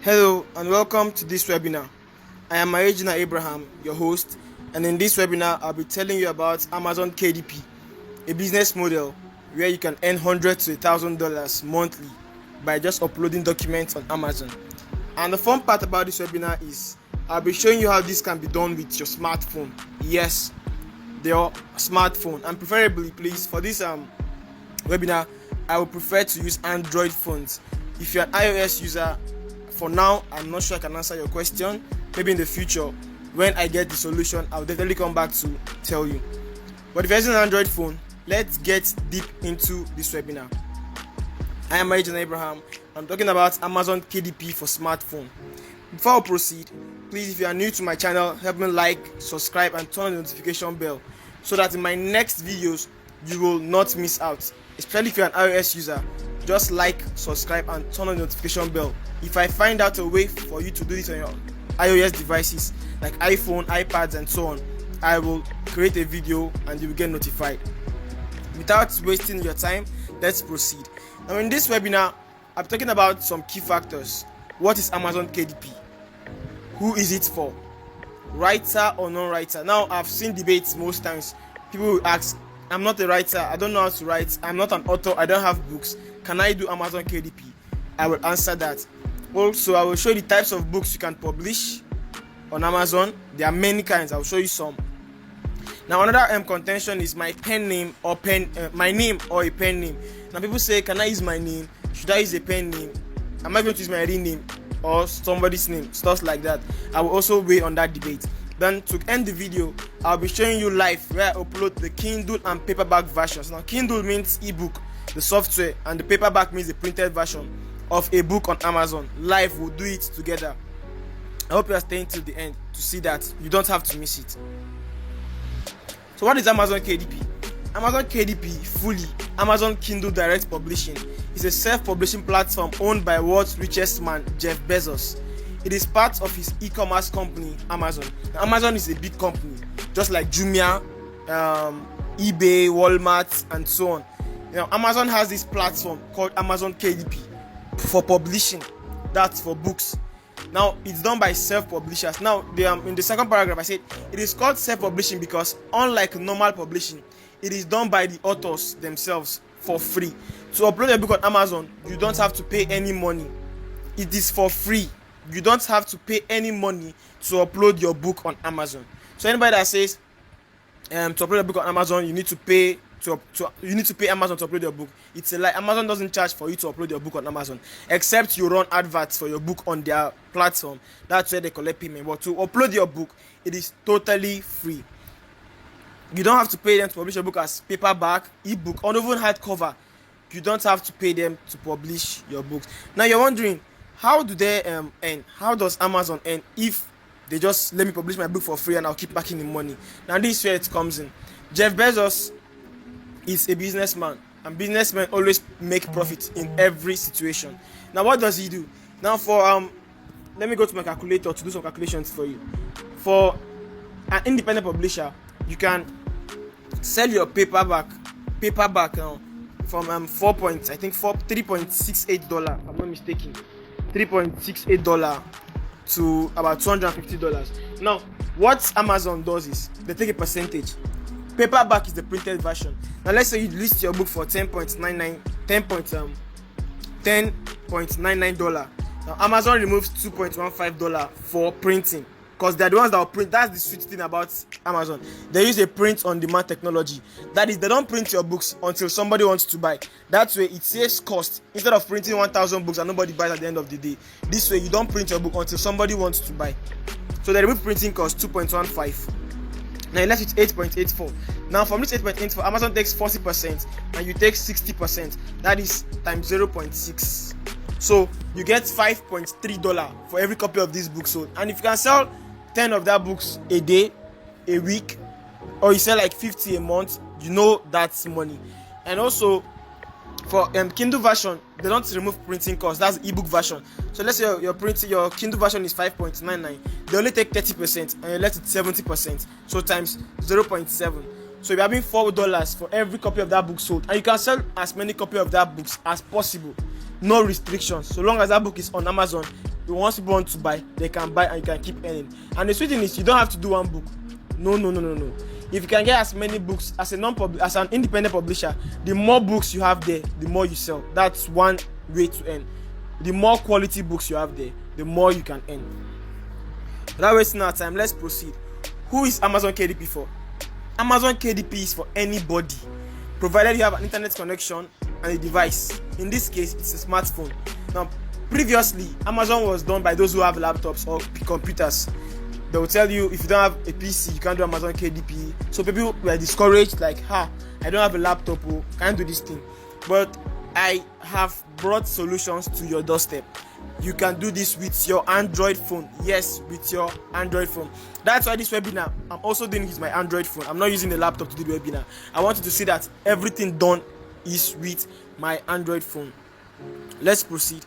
Hello and welcome to this webinar. I am Maejina Abraham, your host, and in this webinar I'll be telling you about Amazon KDP, a business model where you can earn $100 to $1,000 monthly by just uploading documents on Amazon. And the fun part about this webinar is I'll be showing you how this can be done with your smartphone. Yes, your smartphone, and preferably, please, for this webinar I would prefer to use Android phones. If you're an iOS user, for now I'm not sure I can answer your question. Maybe in the future when I get the solution I'll definitely come back to tell you. But if you're using an Android phone, let's get deep into this webinar. I am Maejina Abraham. I'm talking about Amazon KDP for smartphone. Before I proceed, please, if you are new to my channel, help me like, subscribe and turn on the notification bell so that in my next videos you will not miss out. Especially if you're an iOS user, just like, subscribe and turn on the notification bell. If I find out a way for you to do this on your iOS devices like iPhone, iPads and so on, I will create a video and you will get notified. Without wasting your time, let's proceed. Now in this webinar, I'm talking about some key factors. What is Amazon KDP? Who is it for? Writer or non-writer? Now I've seen debates most times. People will ask, I'm not a writer, I don't know how to write, I'm not an author, I don't have books. Can I do Amazon KDP? I will answer that. Also, I will show you the types of books you can publish on Amazon. There are many kinds. I will show you some. Now, another contention is my pen name or my name or a pen name. Now, people say, can I use my name? Should I use a pen name? Am I going to use my real name or somebody's name? Stuff like that. I will also weigh on that debate. Then, to end the video, I'll be showing you live where I upload the Kindle and paperback versions. Now, Kindle means ebook, the software, and the paperback means the printed version of a book on Amazon. Live, we'll do it together. I hope you are staying till the end to see that. You don't have to miss it. So what is Amazon KDP? Amazon KDP, fully Amazon Kindle Direct Publishing, is a self-publishing platform owned by world's richest man, Jeff Bezos. It is part of his e-commerce company, Amazon. Now, Amazon is a big company, just like Jumia, eBay, Walmart, and so on. Now, Amazon has this platform called Amazon KDP for publishing. That's for books. Now, it's done by self-publishers. Now, in the second paragraph, I said it is called self-publishing because, unlike normal publishing, it is done by the authors themselves for free. To upload a book on Amazon, you don't have to pay any money. It is for free. You don't have to pay any money to upload your book on Amazon. So anybody that says to upload a book on Amazon, you need to pay Amazon to upload your book, it's a lie. Amazon doesn't charge for you to upload your book on Amazon, except you run adverts for your book on their platform. That's where they collect payment. But to upload your book, it is totally free. You don't have to pay them to publish your book as paperback, ebook, or even hardcover. You don't have to pay them to publish your books. Now you're wondering, how do they earn? How does Amazon earn if they just let me publish my book for free and I'll keep making the money? Now this is where it comes in. Jeff Bezos is a businessman, and businessmen always make profit in every situation. Now what does he do? Now for let me go to my calculator to do some calculations for you. For an independent publisher, you can sell your paperback from $3.68, if I'm not mistaken, $3.68 to about $250. Now what Amazon does is they take a percentage. Paperback is the printed version. Now let's say you list your book for $10.99. Now Amazon removes $2.15 for printing, because they're the ones that will print. That's the sweet thing about Amazon. They use a print on demand technology. That is, they don't print your books until somebody wants to buy. That way it saves cost. Instead of printing 1,000 books and nobody buys at the end of the day, this way you don't print your book until somebody wants to buy. So they remove printing cost, 2.15. Now you're left with 8.84. Now from this 8.84, Amazon takes 40% and you take 60%. That is times 0.6. So you get $5.3 for every copy of this book sold. And if you can sell 10 of that books a day, a week, or you sell like 50 a month, you know that's money. And also for Kindle version, they don't remove printing cost. That's ebook version. So let's say your Kindle version is 5.99. They only take 30% and you're left with 70%. So times 0.7. So you're having $4 for every copy of that book sold, and you can sell as many copies of that books as possible. No restrictions. So long as that book is on Amazon, once people want to buy, they can buy and you can keep earning. And the sweet thing is, you don't have to do one book. No. If you can get as many books as an independent publisher, the more books you have there, the more you sell. That's one way to earn. The more quality books you have there, the more you can earn. Without wasting our time, let's proceed. Who is Amazon KDP for? Amazon KDP is for anybody, provided you have an internet connection and a device. In this case, it's a smartphone. Now, previously, Amazon was done by those who have laptops or computers. They will tell you if you don't have a PC, you can't do Amazon KDP. So people were discouraged, like, I don't have a laptop, can't do this thing. But I have brought solutions to your doorstep. You can do this with your Android phone. Yes, with your Android phone. That's why this webinar, I'm also doing it with my Android phone. I'm not using the laptop to do the webinar. I want you to see that everything done is with my Android phone. Let's proceed.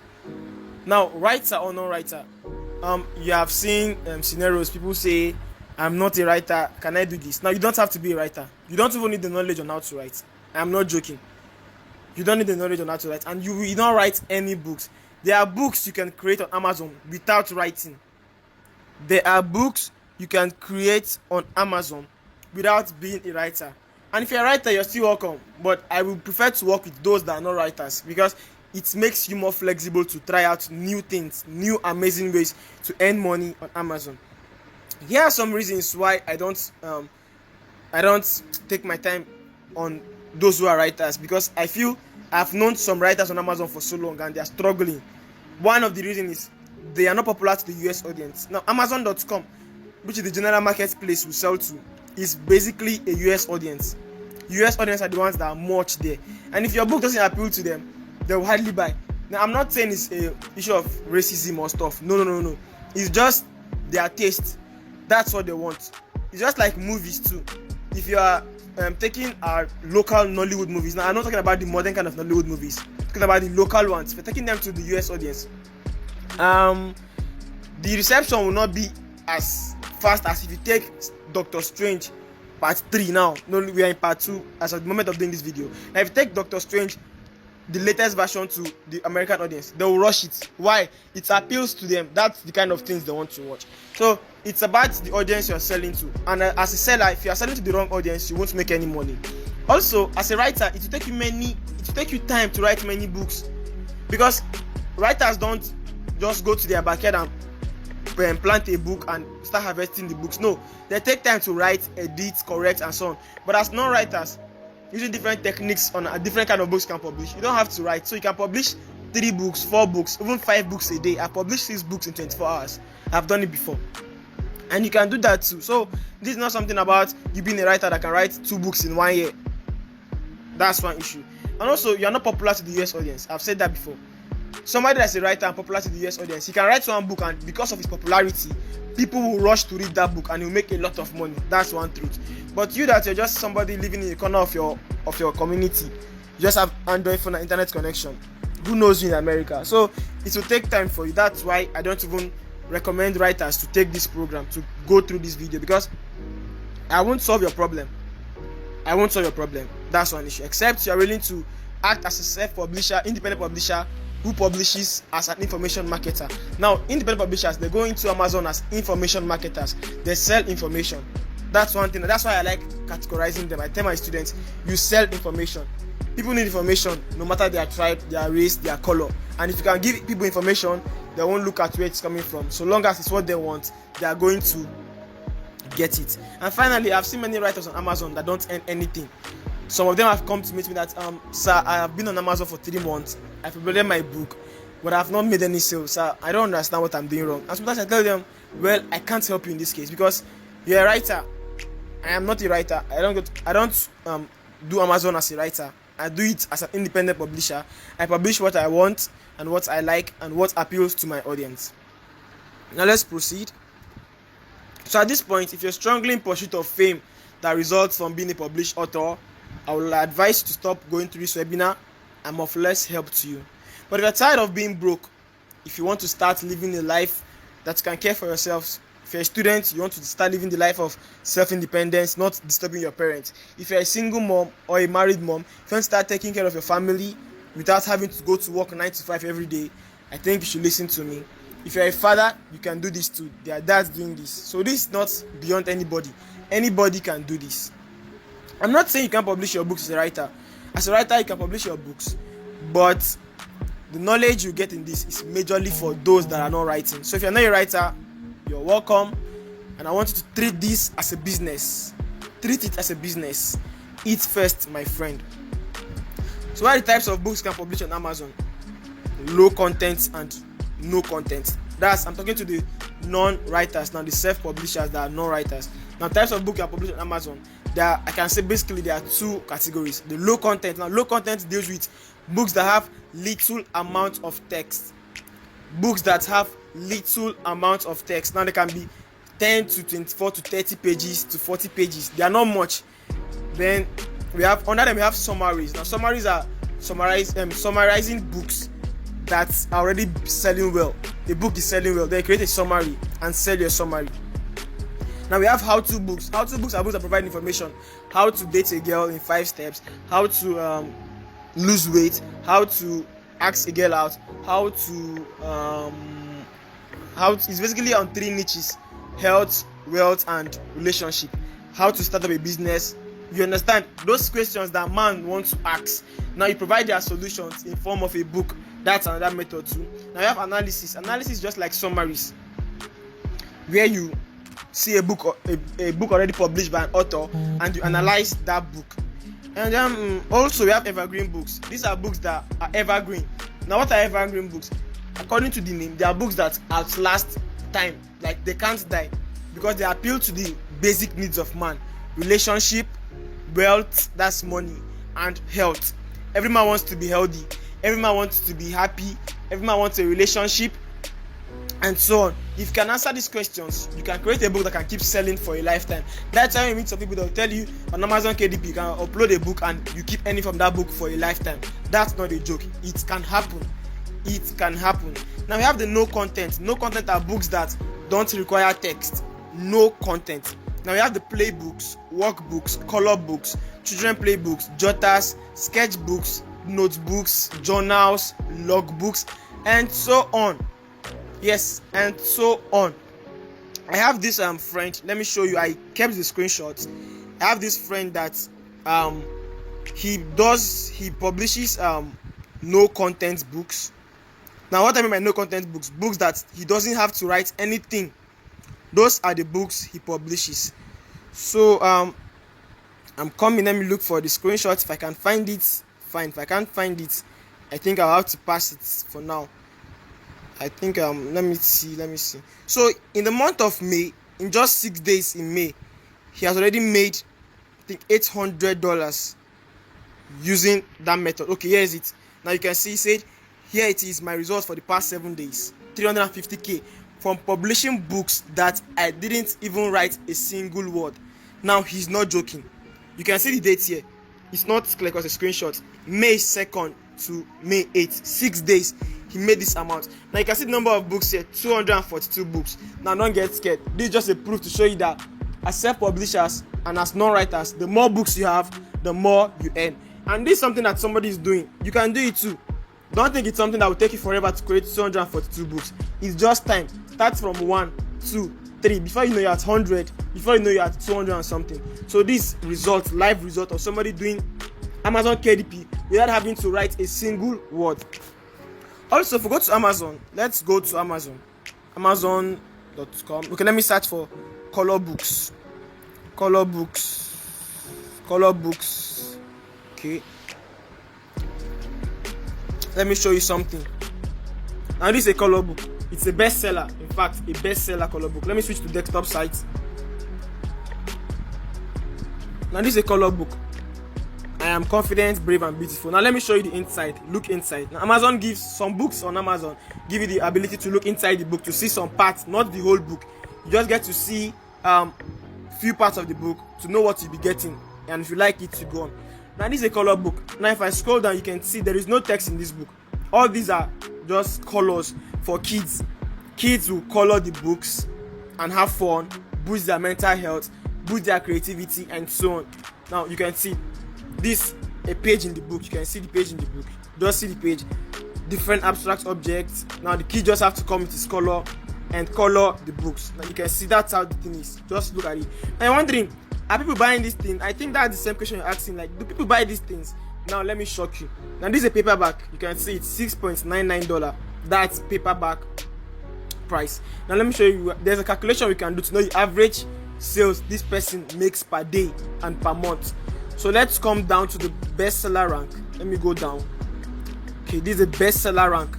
Now, writer or non-writer, you have seen scenarios. People say, I'm not a writer, can I do this? Now, you don't have to be a writer. You don't even need the knowledge on how to write. I'm not joking. You don't need the knowledge on how to write, and you don't write any books. There are books you can create on Amazon without writing. There are books you can create on Amazon without being a writer. And if you're a writer, you're still welcome. But I will prefer to work with those that are not writers, because it makes you more flexible to try out new things, new amazing ways to earn money on Amazon. Here are some reasons why I don't take my time on those who are writers, because I feel I've known some writers on Amazon for so long and they are struggling. One of the reasons is they are not popular to the US audience. Now, Amazon.com, which is the general marketplace we sell to, is basically a US audience. US audience are the ones that are much there. And if your book doesn't appeal to them, they will hardly buy. Now, I'm not saying it's a issue of racism or stuff. No. It's just their taste. That's what they want. It's just like movies too. If you are taking our local Nollywood movies, now I'm not talking about the modern kind of Nollywood movies, I'm talking about the local ones. If you're taking them to the US audience, the reception will not be as fast as if you take Doctor Strange part 3 now. No, we are in part 2 as of the moment of doing this video. Now, if you take Doctor Strange, the latest version, to the American audience, they will rush it. Why? It appeals to them. That's the kind of things they want to watch. So it's about the audience you're selling to. And as a seller, if you are selling to the wrong audience, you won't make any money. Also, as a writer, it will take you time to write many books, because writers don't just go to their backyard and plant a book and start harvesting the books. No, they take time to write, edit, correct, and so on. But as non-writers, using different techniques on a different kind of books you can publish. You don't have to write, so you can publish 3 books, 4 books, even 5 books a day. I published 6 books in 24 hours. I've done it before, and you can do that too. So this is not something about you being a writer that can write 2 books in 1 year. That's one issue. And also, you are not popular to the US audience. I've said that before. Somebody that's a writer and popular to the US audience, he can write one book, and because of his popularity, people will rush to read that book and he'll make a lot of money. That's one truth. But you that you're just somebody living in the corner of your community, you just have Android phone and internet connection, who knows you in America? So it will take time for you. That's why I don't even recommend writers to take this program, to go through this video, because I won't solve your problem. That's one issue. Except you are willing to act as a self-publisher, independent publisher, who publishes as an information marketer. Now, independent publishers, they go into Amazon as information marketers. They sell information. That's one thing. That's why I like categorizing them. I tell my students, you sell information. People need information, no matter their tribe, their race, their color. And if you can give people information, they won't look at where it's coming from. So long as it's what they want, they are going to get it. And finally, I've seen many writers on Amazon that don't earn anything. Some of them have come to meet me that, sir, I have been on Amazon for 3 months. I've uploaded my book, but I've not made any sales. Sir, I don't understand what I'm doing wrong. And sometimes I tell them, well, I can't help you in this case, because you're a writer. I am not a writer. I don't do Amazon as a writer. I do it as an independent publisher. I publish what I want and what I like and what appeals to my audience. Now let's proceed. So at this point, if you're strongly in pursuit of fame that results from being a published author, I will advise you to stop going through this webinar. I'm of less help to you. But if you're tired of being broke, if you want to start living a life that you can care for yourself, if you're a student, you want to start living the life of self-independence, not disturbing your parents. If you're a single mom or a married mom, if you want to start taking care of your family without having to go to work 9 to 5 every day, I think you should listen to me. If you're a father, you can do this too. There are dads doing this. So this is not beyond anybody. Anybody can do this. I'm not saying you can't publish your books as a writer. As a writer, you can publish your books, but the knowledge you get in this is majorly for those that are not writing. So if you're not a writer, you're welcome, and I want you to treat this as a business. Treat it as a business. Eat first, my friend. So what are the types of books you can publish on Amazon? Low content and no content. I'm talking to the non-writers now, the self-publishers that are non-writers. Now, types of books you can publish on Amazon, I can say basically there are two categories. The low content. Now, low content deals with books that have little amount of text. Books that have little amount of text. Now, they can be 10 to 24 to 30 pages to 40 pages. They are not much. Then under them we have summaries. Now, summaries are summarizing books that are already selling well. The book is selling well. Then create a summary and sell your summary. Now we have how-to books. How-to books are books that provide information: how to date a girl in 5 steps, how to lose weight, how to ask a girl out, it's basically on 3 niches: health, wealth, and relationship. How to start up a business. You understand those questions that man wants to ask. Now you provide their solutions in form of a book. That's another method too. Now you have analysis. Analysis is just like summaries, where you see a book already published by an author and you analyze that book. And then also we have evergreen books. These are books that are evergreen. Now, what are evergreen books? According to the name, they are books that outlast time. Like, they can't die because they appeal to the basic needs of man: relationship, wealth, that's money, and health. Every man wants to be healthy. Every man wants to be happy. Every man wants a relationship, and so on. If you can answer these questions, you can create a book that can keep selling for a lifetime. That's why you meet some people that will tell you on Amazon KDP you can upload a book and you keep earning from that book for a lifetime. That's not a joke. It can happen. It can happen. Now we have the no content. No content are books that don't require text. No content. Now we have the playbooks, workbooks, color books, children playbooks, jotters, sketchbooks, notebooks, journals, logbooks, and so on. Yes, and so on. I have this friend. Let me show you. I kept the screenshots. I have this friend that he publishes no content books. Now, what I mean by no content books? Books that he doesn't have to write anything. Those are the books he publishes. So I'm coming. Let me look for the screenshots. If I can find it, fine. If I can't find it, I think I'll have to pass it for now. I think let me see. So in the month of May, in just 6 days in May, he has already made, I think, $800 using that method. Okay, here is it. Now you can see, he said, here it is, my results for the past 7 days. 350k from publishing books that I didn't even write a single word. Now he's not joking. You can see the dates here. It's not clear because a screenshot. May 2nd to May 8th, 6 days, he made this amount. Now you can see the number of books here, 242 books. Now don't get scared. This is just a proof to show you that as self-publishers and as non-writers, the more books you have, the more you earn. And this is something that somebody is doing. You can do it too. Don't think it's something that will take you forever to create 242 books. It's just time. Start from 1, 2, 3. Before you know you're at 100, before you know you're at 200 and something. So this result, live result of somebody doing Amazon KDP without having to write a single word. Also, if we go to Amazon, let's go to Amazon.com. Okay, let me search for color books. Okay. Let me show you something. Now this is a color book. It's a bestseller. In fact, a bestseller color book. Let me switch to desktop site. Now this is a color book. I am confident, brave, and beautiful. Now let me show you the inside. Look inside. Now Amazon gives some books on Amazon. Give you the ability to look inside the book to see some parts, not the whole book. You just get to see few parts of the book to know what you'll be getting, and if you like it, you go on. Now this is a color book. Now if I scroll down, you can see there is no text in this book. All these are just colors for kids. Kids will color the books and have fun, boost their mental health, boost their creativity, and so on. Now you can see this a page in the book. You can see the page in the book. Just see the page. different abstract objects. Now the kid just have to come with his color and color the books. Now you can see that's how the thing is. Just look at it. And you're wondering, are people buying this thing? I think that's the same question you're asking. Like, do people buy these things? Now let me shock you. Now this is a paperback. You can see it's $6.99. That's paperback price. Now let me show you. There's a calculation we can do to know the average sales this person makes per day and per month. So let's come down to the bestseller rank. Let me go down. Okay, this is the bestseller rank.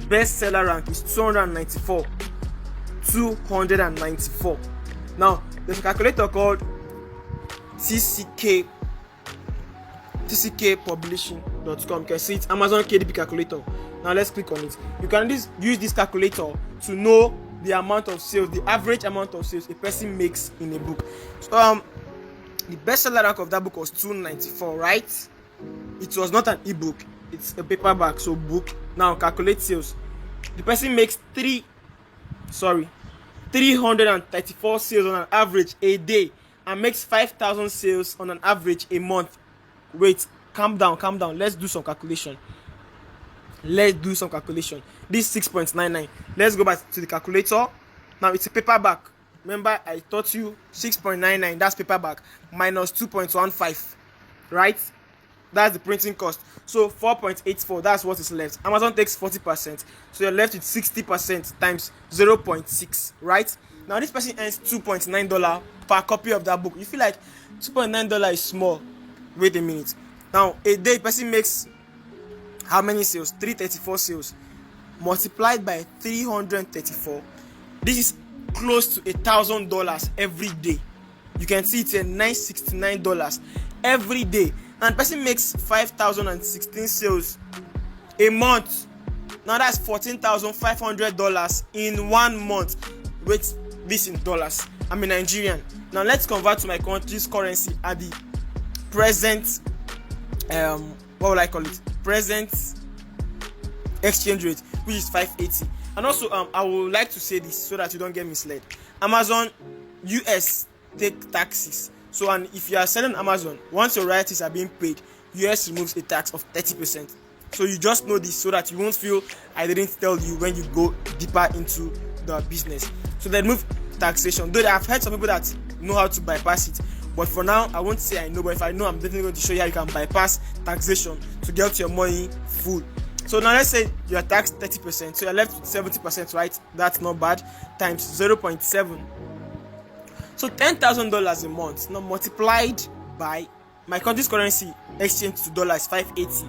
Bestseller rank is 294. 294. Now there's a calculator called tckpublishing.com. You can see it's Amazon KDP calculator. Now let's click on it. You can use this calculator to know the amount of sales, the average amount of sales a person makes in a book. So the bestseller rank of that book was 294, right? It was not an ebook, it's a paperback, so book. Now calculate sales. The person makes 334 sales on an average a day and makes 5,000 sales on an average a month. Wait, calm down. Let's do some calculation. This is 6.99. Let's go back to the calculator. Now it's a paperback. Remember, I taught you 6.99. That's paperback minus 2.15, right? That's the printing cost. So 4.84. That's what is left. Amazon takes 40%, so you're left with 60% times 0.6, right? Now this person earns $2.9 per copy of that book. You feel like $2.9 is small. Wait a minute. Now a day person makes how many sales? 334 sales multiplied by 334. This is close to $1,000 every day. You can see it's a $969 every day, and person makes 5,016 sales a month. Now that's $14,500 in 1 month. Wait, this in dollars. I'm a Nigerian. Now let's convert to my country's currency at the present what will I call it? Present exchange rate, which is 580. And also I would like to say this so that you don't get misled. Amazon US take taxes. So, and if you are selling Amazon, once your royalties are being paid, US removes a tax of 30%. So you just know this so that you won't feel I didn't tell you when you go deeper into the business. So they remove taxation. Though I've heard some people that know how to bypass it, but for now I won't say I know, but if I know, I'm definitely going to show you how you can bypass taxation to get your money full. So now let's say you are taxed 30%, so you're left with 70%, right? That's not bad. Times 0.7, so $10,000 a month. Now multiplied by my country's currency exchange to dollars, 580.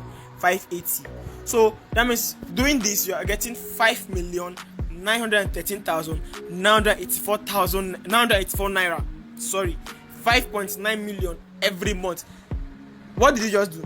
So that means doing this you are getting 5,913,984 naira. Sorry, 5.9 million every month. What did you just do?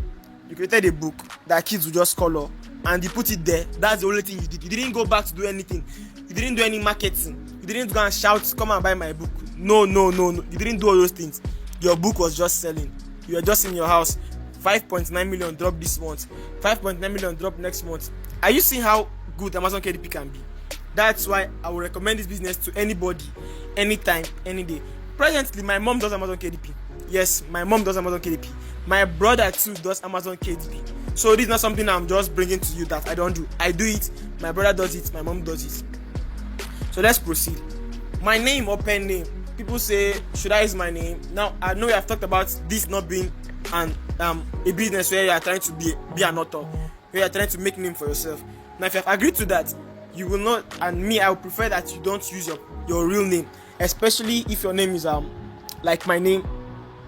You created a book that kids will just color and you put it there. That's the only thing you did. You didn't go back to do anything. You didn't do any marketing. You didn't go and shout, come and buy my book. No. You didn't do all those things. Your book was just selling. You were just in your house. 5.9 million drop this month. 5.9 million drop next month. Are you seeing how good Amazon KDP can be? That's why I would recommend this business to anybody, anytime, any day. Presently, my mom does Amazon KDP. Yes, my mom does Amazon KDP. My brother too does Amazon KDP. So this is not something I'm just bringing to you that I don't do. I do it. My brother does it. My mom does it. So let's proceed. My name or pen name. People say, should I use my name? Now I know we have talked about this not being a business where you are trying to be an author, where you are trying to make name for yourself. Now if you have agreed to that, you will not, and me, I would prefer that you don't use your real name, especially if your name is like my name,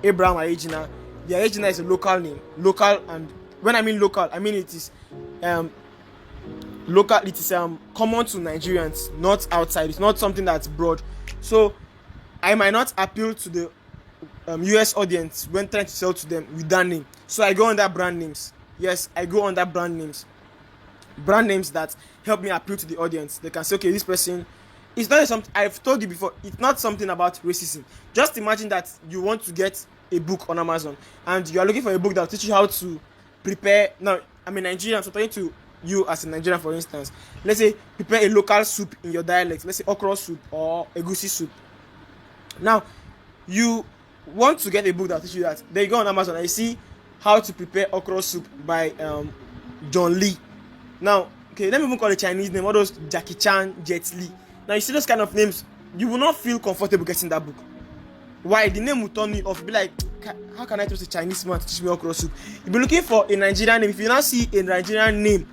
Abraham Ayejina. The Ayejina is a local name. Local, and when I mean local, I mean it is local. It is common to Nigerians, not outside. It's not something that's broad. So I might not appeal to the US audience when trying to sell to them with that name. So I go under brand names. Yes, I go under brand names. Brand names that help me appeal to the audience. They can say, okay, this person, it's not something, I've told you before, it's not something about racism. Just imagine that you want to get a book on Amazon and you are looking for a book that will teach you how to prepare. Now, I'm a Nigerian, so talking to you as a Nigerian, for instance, let's say prepare a local soup in your dialect, let's say okra soup or egusi soup. Now, you want to get a book that will teach you that. Then you go on Amazon and you see how to prepare okra soup by John Lee. Now, Okay, let me even call a Chinese name, all those Jackie Chan, Jet Li. Now you see those kind of names, you will not feel comfortable getting that book. Why? The name will turn me off. Be like, how can I trust a Chinese man to teach me okra soup? You'll be looking for a Nigerian name. If you now see a Nigerian name,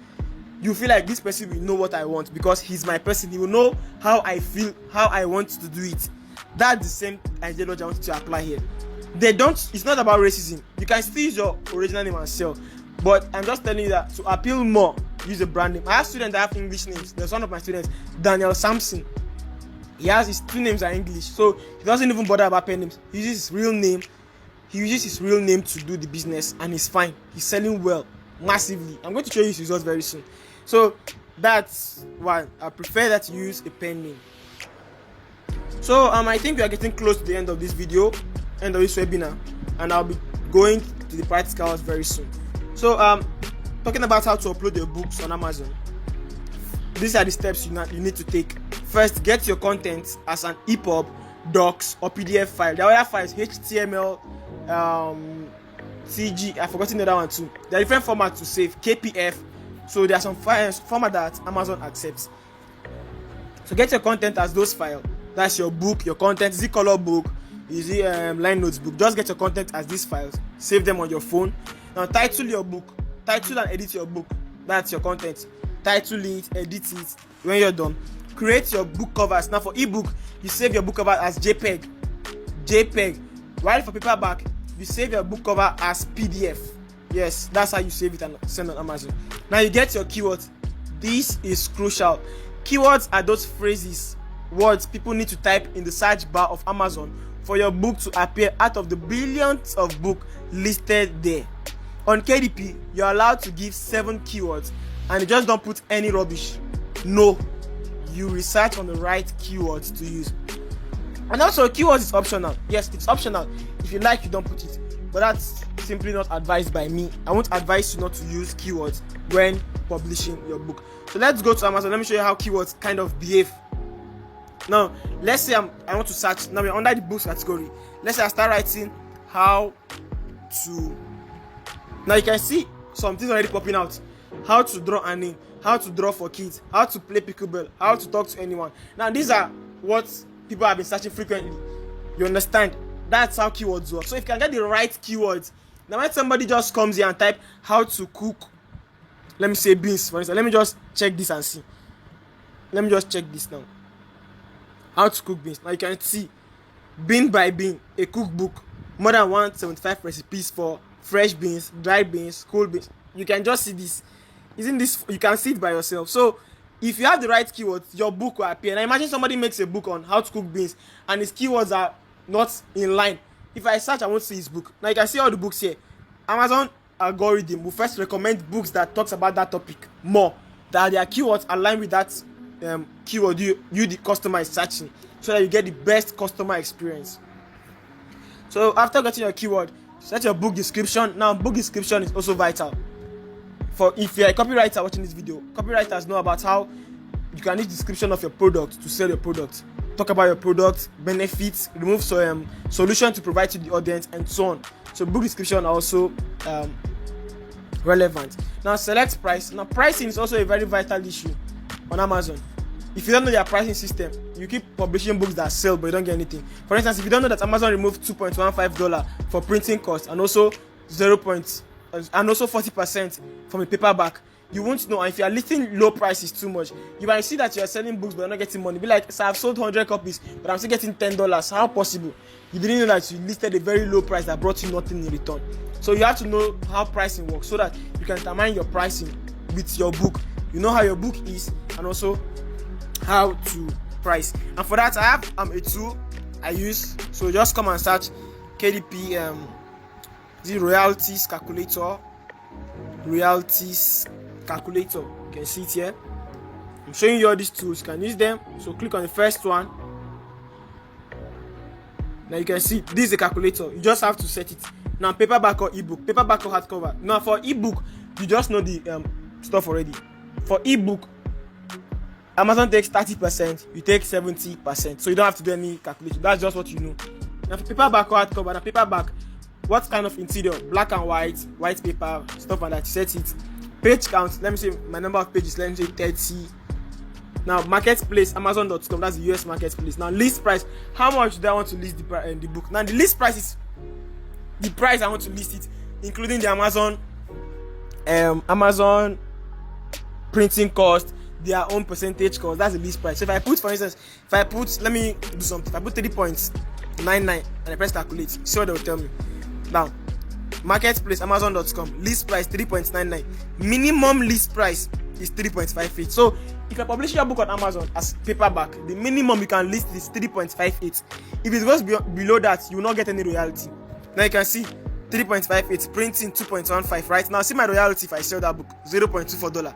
you feel like this person will know what I want because he's my person. He will know how I feel, how I want to do it. That's the same ideology I want to apply here. It's not about racism. You can still use your original name and sell. But I'm just telling you that to appeal more, use a brand name. I have students that have English names. There's one of my students, Daniel Sampson. His 2 names are English, so he doesn't even bother about pen names. He uses his real name. He uses his real name to do the business, and he's fine. He's selling well, massively. I'm going to show you his results very soon. So that's why I prefer that you use a pen name. So I think we are getting close to the end of this video, end of this webinar, and I'll be going to the practicals very soon. So talking about how to upload your books on Amazon. These are the steps you need to take. First, get your content as an EPUB, docs, or PDF file. There are other files, HTML, CG. I've forgotten the other one too. There are different formats to save, KPF. So there are some files format that Amazon accepts. So get your content as those files. That's your book, your content. Is it color book? Is it line notes book? Just get your content as these files. Save them on your phone. Now title your book. Title and edit your book. That's your content. Title it, edit it. When you're done, create your book covers. Now for ebook, you save your book cover as JPEG. While for paperback, you save your book cover as PDF. Yes, that's how you save it and send on Amazon. Now you get your keywords. This is crucial. Keywords are those phrases, words people need to type in the search bar of Amazon for your book to appear out of the billions of books listed there. On KDP, you're allowed to give 7 keywords, and you just don't put any rubbish. No, you research on the right keywords to use. And also, keywords is optional. Yes, it's optional. If you like, you don't put it. But that's simply not advised by me. I won't advise you not to use keywords when publishing your book. So let's go to Amazon. Let me show you how keywords kind of behave. Now, let's say I want to search. Now we're under the books category. Let's say I start writing how to. Now you can see some things already popping out. How to draw an name, how to draw for kids, how to play pickleball, how to talk to anyone. Now these are what people have been searching frequently. You understand? That's how keywords work. So if you can get the right keywords, now when somebody just comes here and type how to cook, let me say beans for instance. Let me just check this and see. Let me just check this now. How to cook beans. Now you can see bean by bean, a cookbook, more than 175 recipes for fresh beans, dried beans, cold beans. You can just see this. Isn't this? You can see it by yourself. So if you have the right keywords, your book will appear. Now imagine somebody makes a book on how to cook beans and his keywords are not in line. If I search, I won't see his book. Now you can see all the books here. Amazon algorithm will first recommend books that talks about that topic more, that their keywords align with that keyword you the customer is searching, so that you get the best customer experience. So after getting your keyword, set your book description. Now book description is also vital. For if you're a copywriter watching this video, copywriters know about how you can use description of your product to sell your product. Talk about your product, benefits, remove some solution to provide to the audience, and so on. So book description are also relevant. Now select price. Now pricing is also a very vital issue on Amazon. If you don't know their pricing system, you keep publishing books that sell but you don't get anything. For instance, if you don't know that Amazon removed $2.15 for printing costs and also 40% from a paperback, you won't know. And if you are listing low prices too much, you might see that you are selling books but you're not getting money. Be like, so I've sold 100 copies but I'm still getting $10. How possible? You didn't know that you listed a very low price that brought you nothing in return. So you have to know how pricing works so that you can determine your pricing with your book. You know how your book is and also how to price. And for that, I have a tool I use. So just come and search KDP the royalties calculator. You can see it here. I'm showing you all these tools. You can use them. So click on the first one. Now you can see this is a calculator. You just have to set it. Now paperback or ebook, paperback or hardcover. Now for ebook, you just know the stuff already. For ebook, Amazon takes 30%, you take 70%. So you don't have to do any calculation. That's just what you know. Now for paperback or hardcover, now paperback, what kind of interior? Black and white paper, stuff like that. You set it. Page count, let me say my number of pages, let me say 30. Now marketplace, Amazon.com, that's the US marketplace. Now list price, how much do I want to list the book? Now the list price is the price I want to list it, including the Amazon printing cost, their own percentage cost. That's the list price. So if I put, for instance, let me do something. If I put 3.99 and I press calculate, see what they will tell me. Now marketplace, Amazon.com, list price 3.99, minimum list price is 3.58. So if you're publishing your book on Amazon as paperback, the minimum you can list is 3.58. If it goes below that, you will not get any royalty. Now you can see 3.58, printing 2.15. Right now, see my royalty if I sell that book, $0.24.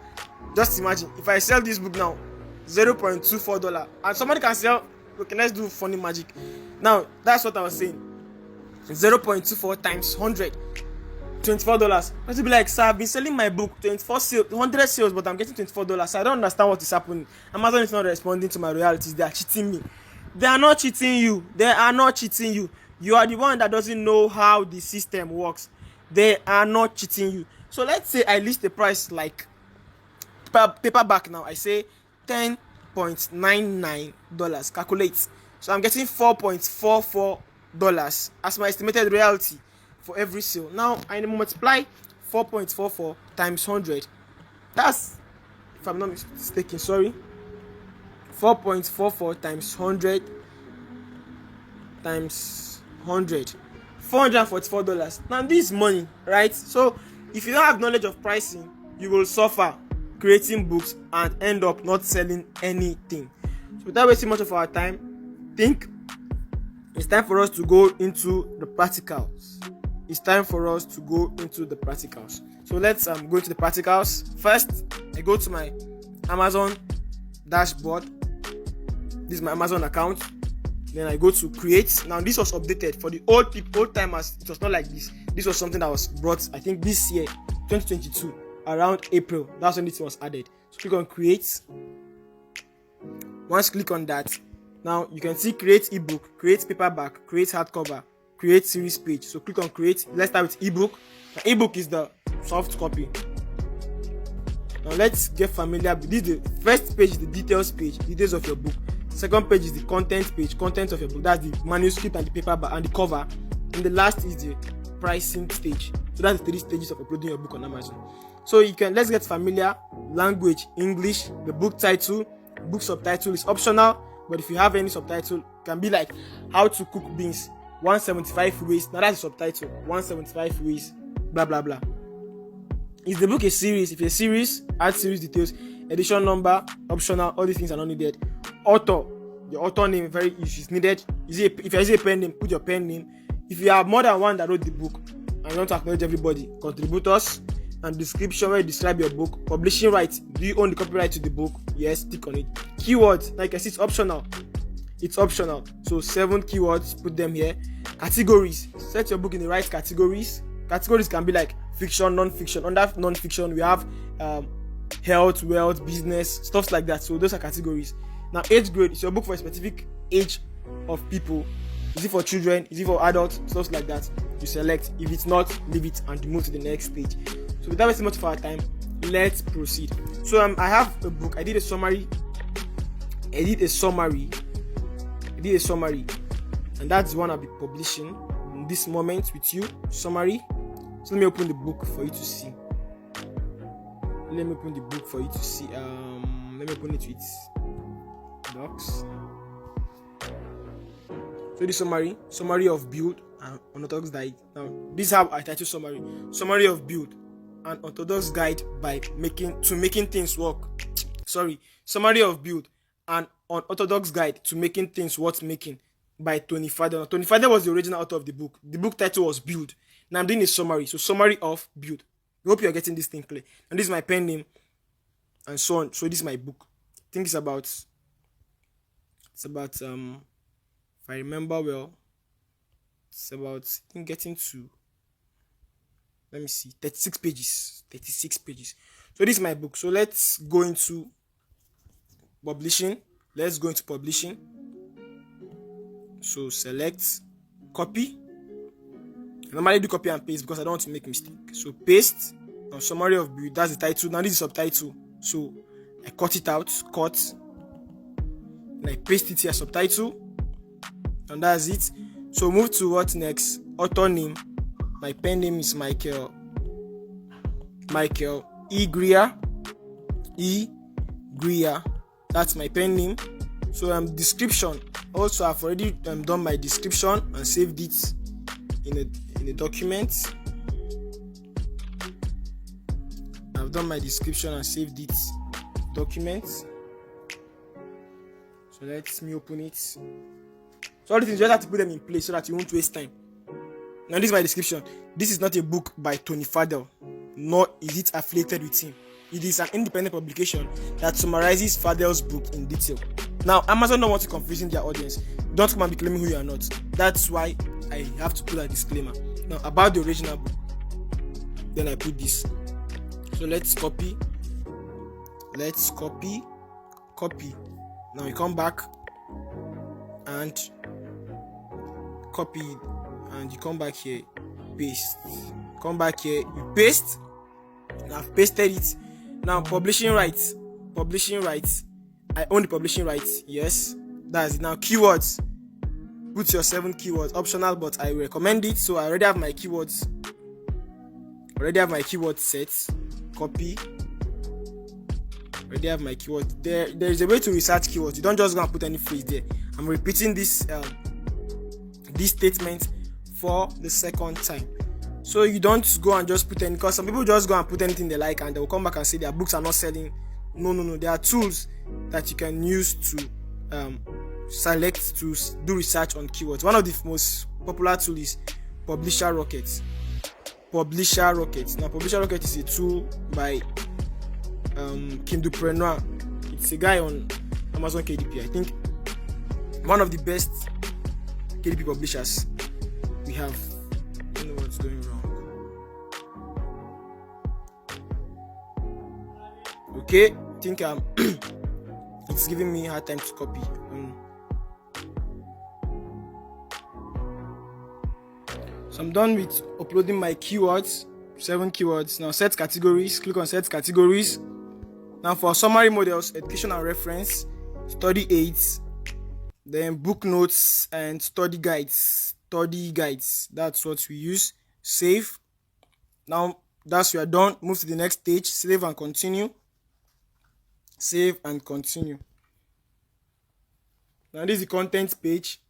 Just imagine if I sell this book now, $0.24, and somebody can sell. Okay, let's do funny magic. Now that's what I was saying. 0.24 times 100, $24. But to be like, sir, I've been selling my book 100 sales, but I'm getting $24. So I don't understand what is happening. Amazon is not responding to my royalties. They are cheating me. They are not cheating you. They are not cheating you. You are the one that doesn't know how the system works. They are not cheating you. So let's say I list the price like paperback now. I say $10.99. Calculate. So I'm getting $4.44 as my estimated royalty for every sale. Now I multiply 4.44 times 100. That's, if I'm not mistaken, 4.44 times 100 times 100, $444. Now this is money, right? So if you don't have knowledge of pricing, you will suffer creating books and end up not selling anything. So without wasting much of our time, think it's time for us to go into the practicals. So let's go into the practicals. First, I go to my Amazon dashboard. This is my Amazon account. Then I go to create. Now this was updated for the old timers. It was not like this. This was something that was brought, I think, this year, 2022, around April. That's when it was added. So click on create. Once you click on that, now you can see create ebook, create paperback, create hardcover, create series page. So click on create. Let's start with ebook. Now, ebook is the soft copy. Now let's get familiar with this. The first page is the details page, details of your book. Second page is the content page, content of your book. That's the manuscript and the paperback and the cover. And the last is the pricing stage. So that's the 3 stages of uploading your book on Amazon. So let's get familiar. Language, English. The book title, book subtitle is optional, but if you have any subtitle, it can be like how to cook beans 175 ways. Now that's the subtitle, 175 ways, blah blah blah. Is the book a series? If it's a series, add series details, edition number, optional. All these things are not needed. Author, the author name is needed. If you use a pen name, put your pen name. If you have more than one that wrote the book and you want to acknowledge everybody, contributors, and description where you describe your book. Publishing rights, do you own the copyright to the book? Yes, tick on it. Keywords, like I said, it's optional. So 7 keywords, put them here. Categories, set your book in the right categories. Categories can be like fiction, non-fiction. Under non-fiction, we have health, wealth, business, stuff like that. So those are categories. Now age grade, is your book for a specific age of people? Is it for children? Is it for adults? Stuff like that. You select. If it's not, leave it and move to the next stage. So without wasting much of our time, let's proceed. So I have a book. I did a summary, and that's the one I'll be publishing in this moment with you. Summary. So let me open the book for you to see. Let me open it with docs. So the summary of build and unorthodox guide. Now this is how I title summary of build and unorthodox guide by making things work. Summary of build and unorthodox guide to making things worth making by Tony Fadden. Tony Fadden was the original author of the book. The book title was Build. Now I'm doing a summary. So summary of build. I hope you're getting this thing clear. And this is my pen name and so on. So this is my book. I think it's about if I remember well, it's about, I think, getting to, let me see, 36 pages. So this is my book. So let's go into publishing. So select copy. I normally do copy and paste because I don't want to make mistake. So paste. summary of build, that's the title. Now this is subtitle, so I cut it out, and I paste it here, subtitle, and that's it. So move to what next? Author name. My pen name is Michael E. Greer. That's my pen name. So description. Also, I've already done my description and saved it in a document. I've done my description and saved it document. So let me open it. So all the things, you just have to put them in place so that you won't waste time. Now this is my description. This is not a book by Tony Fadell, nor is it affiliated with him. It is an independent publication that summarizes Fadell's book in detail. Now, Amazon don't want to confuse their audience. Don't come and be claiming who you are not. That's why I have to put a disclaimer. Now, about the original book, then I put this. So let's copy. Now you come back and copy, and you come back here, paste. Come back here, you paste. Now I've pasted it. Now publishing rights. I own the publishing rights. Yes, that's it. Now keywords. Put your 7 keywords. Optional, but I recommend it. So I already have my keywords. Set. Copy. Already have my keywords. There is a way to research keywords. You don't just go and put any phrase there. I'm repeating this statement for the second time. So you don't go and just put any, because some people just go and put anything they like and they will come back and say their books are not selling. No. There are tools that you can use to select to do research on keywords. One of the most popular tools is Publisher Rocket. Now, Publisher Rocket is a tool by Kindlepreneur. It's a guy on Amazon KDP. I think one of the best KDP publishers we have. I don't know what's going wrong. Okay, I think it's giving me a hard time to copy. So I'm done with uploading my keywords, 7 keywords. Now set categories, click on set categories. Now for summary models, education and reference, study aids, then book notes and study guides. That's what we use. Save. Now that's we are done. Move to the next stage. Save and continue. Now this is the content page.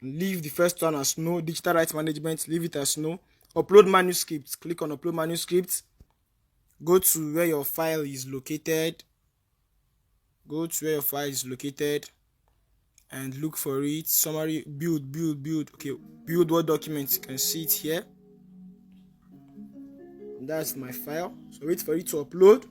Leave the first one as no. Digital rights management, leave it as no. Upload manuscripts. Click on upload manuscripts. Go to where your file is located. And look for it. Summary, build. Okay, build Word document. You can see it here. That's my file. So wait for it to upload.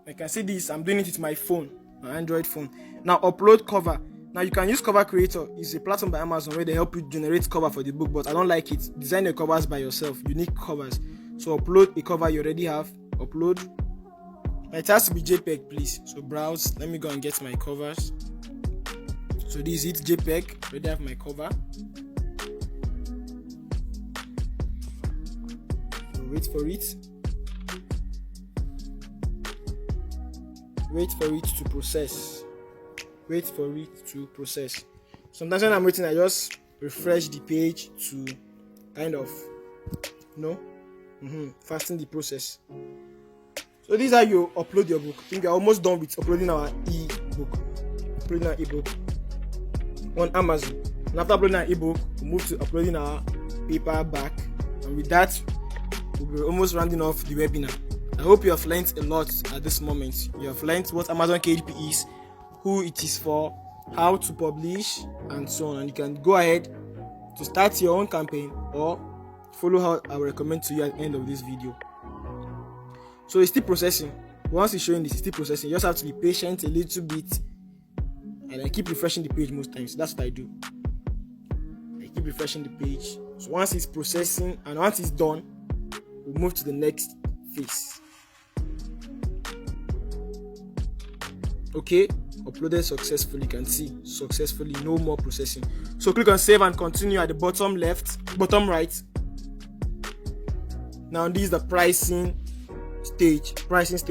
I can see this. I'm doing it with my phone, my Android phone. Now upload cover. Now you can use Cover Creator. It's a platform by Amazon where they help you generate cover for the book, but I don't like it. Design your covers by yourself, unique covers. So upload a cover you already have. Upload. It has to be JPEG, please. So browse. Let me go and get my covers. So this is it, JPEG. Already have my cover. So wait for it. Wait for it to process. Sometimes when I'm waiting, I just refresh the page to kind of, fasten the process. So this is how you upload your book. I think we're almost done with uploading our ebook. On Amazon. And after uploading our ebook, we move to uploading our paperback. And with that, we'll be almost rounding off the webinar. I hope you have learned a lot at this moment. You have learned what Amazon KDP is, who it is for, how to publish, and so on. And you can go ahead to start your own campaign or follow how I will recommend to you at the end of this video. So it's still processing. Once it's showing this, it's still processing. You just have to be patient a little bit. And I keep refreshing the page most times. That's what I do. I keep refreshing the page. So once it's processing and once it's done, we'll move to the next phase. Okay, uploaded successfully. You can see successfully, no more processing. So click on save and continue at the bottom right. Now this is the pricing stage.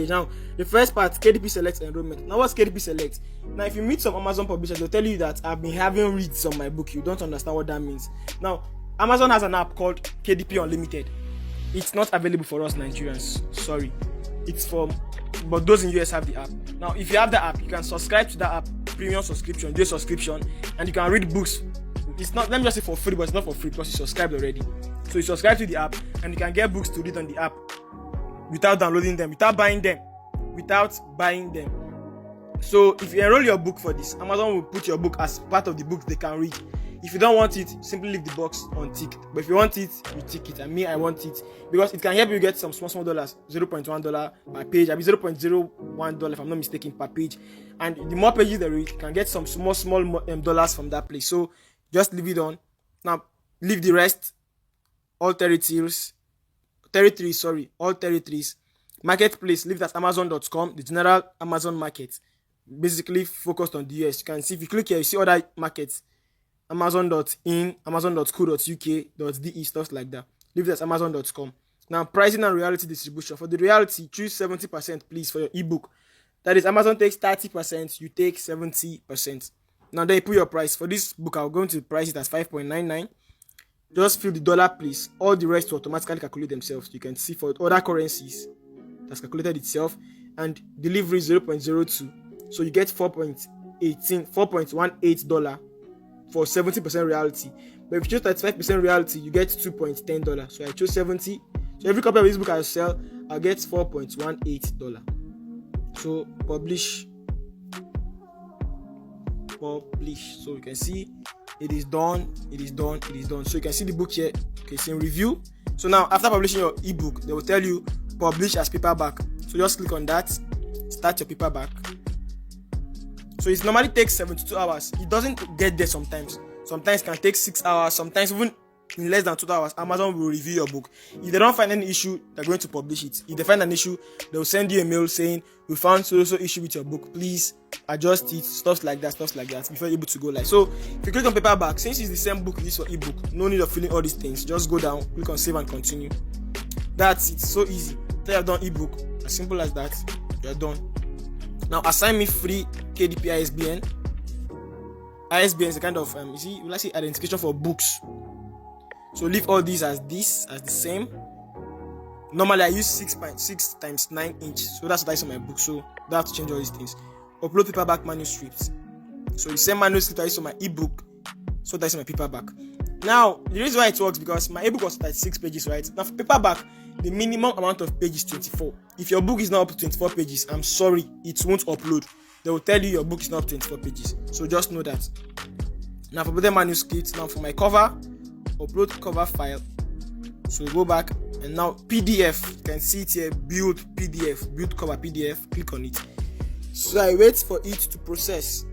Now the first part, KDP Select enrollment. Now what's KDP Select? Now if you meet some Amazon publishers, they'll tell you that I've been having reads on my book. You don't understand what that means. Now Amazon has an app called KDP Unlimited. It's not available for us Nigerians, sorry. It's for, but those in US have the app. Now if you have the app, you can subscribe to that app, premium subscription, do a subscription, and you can read books. It's not, let me just say for free, but it's not for free because you subscribed already. So you subscribe to the app and you can get books to read on the app without downloading them, without buying them. So if you enroll your book for this, Amazon will put your book as part of the books they can read. If you don't want it, simply leave the box unticked. But if you want it, you tick it. And me, I want it because it can help you get some small dollars, $0.1 per page. I mean $0.01 if I'm not mistaken per page. And the more pages they read, you can get some small dollars from that place. So just leave it on. Now leave the rest. All territories. Marketplace, leave that Amazon.com, the general Amazon market, basically focused on the US. You can see, if you click here, you see other markets, Amazon.in, Amazon.co.uk.de, stuff like that. Leave that Amazon.com. Now, pricing and reality distribution. For the reality, choose 70%, please, for your ebook. That is, Amazon takes 30%, you take 70%. Now, then you put your price. For this book, I'm going to price it as $5.99. Just fill the dollar, please. All the rest will automatically calculate themselves. You can see for other currencies, that's calculated itself. And delivery is 0.02. So you get $4.18 for 70% reality. But if you choose 35% reality, you get $2.10. So I chose 70. So every copy of this book I sell, I'll get $4.18. So publish. So you can see it is done. So you can see the book here. Okay, it's in review. So now after publishing your ebook, they will tell you publish as paperback. So just click on that, start your paperback. So it normally takes 72 hours. It doesn't get there sometimes. Sometimes it can take 6 hours. Sometimes even in less than 2 hours, Amazon will review your book. If they don't find any issue, they're going to publish it. If they find an issue, they'll send you a mail saying, we found so issue with your book. Please adjust it, stuff like that, before you're able to go live. So if you click on paperback, since it's the same book, this is your ebook, no need of filling all these things. Just go down, click on save and continue. That's it. So easy. After you've done ebook, as simple as that, you're done. Now assign me free KDP ISBN. ISBN is a kind of let's say identification for books. So leave all these as the same. Normally I use 6.6 times 9 inches, so that's what I use on my book. So don't have to change all these things. Upload paperback manuscripts. So the same manuscript I use on my ebook, so that's my paperback. Now the reason why it works because my ebook was 36 pages, right? Now for paperback, the minimum amount of pages is 24. If your book is not up to 24 pages, I'm sorry, it won't upload. They will tell you your book is not up to 24 pages. So just know that. Now for the manuscripts, now for my cover, upload cover file. So go back and now PDF, you can see it here, build cover PDF, click on it. So I wait for it to process.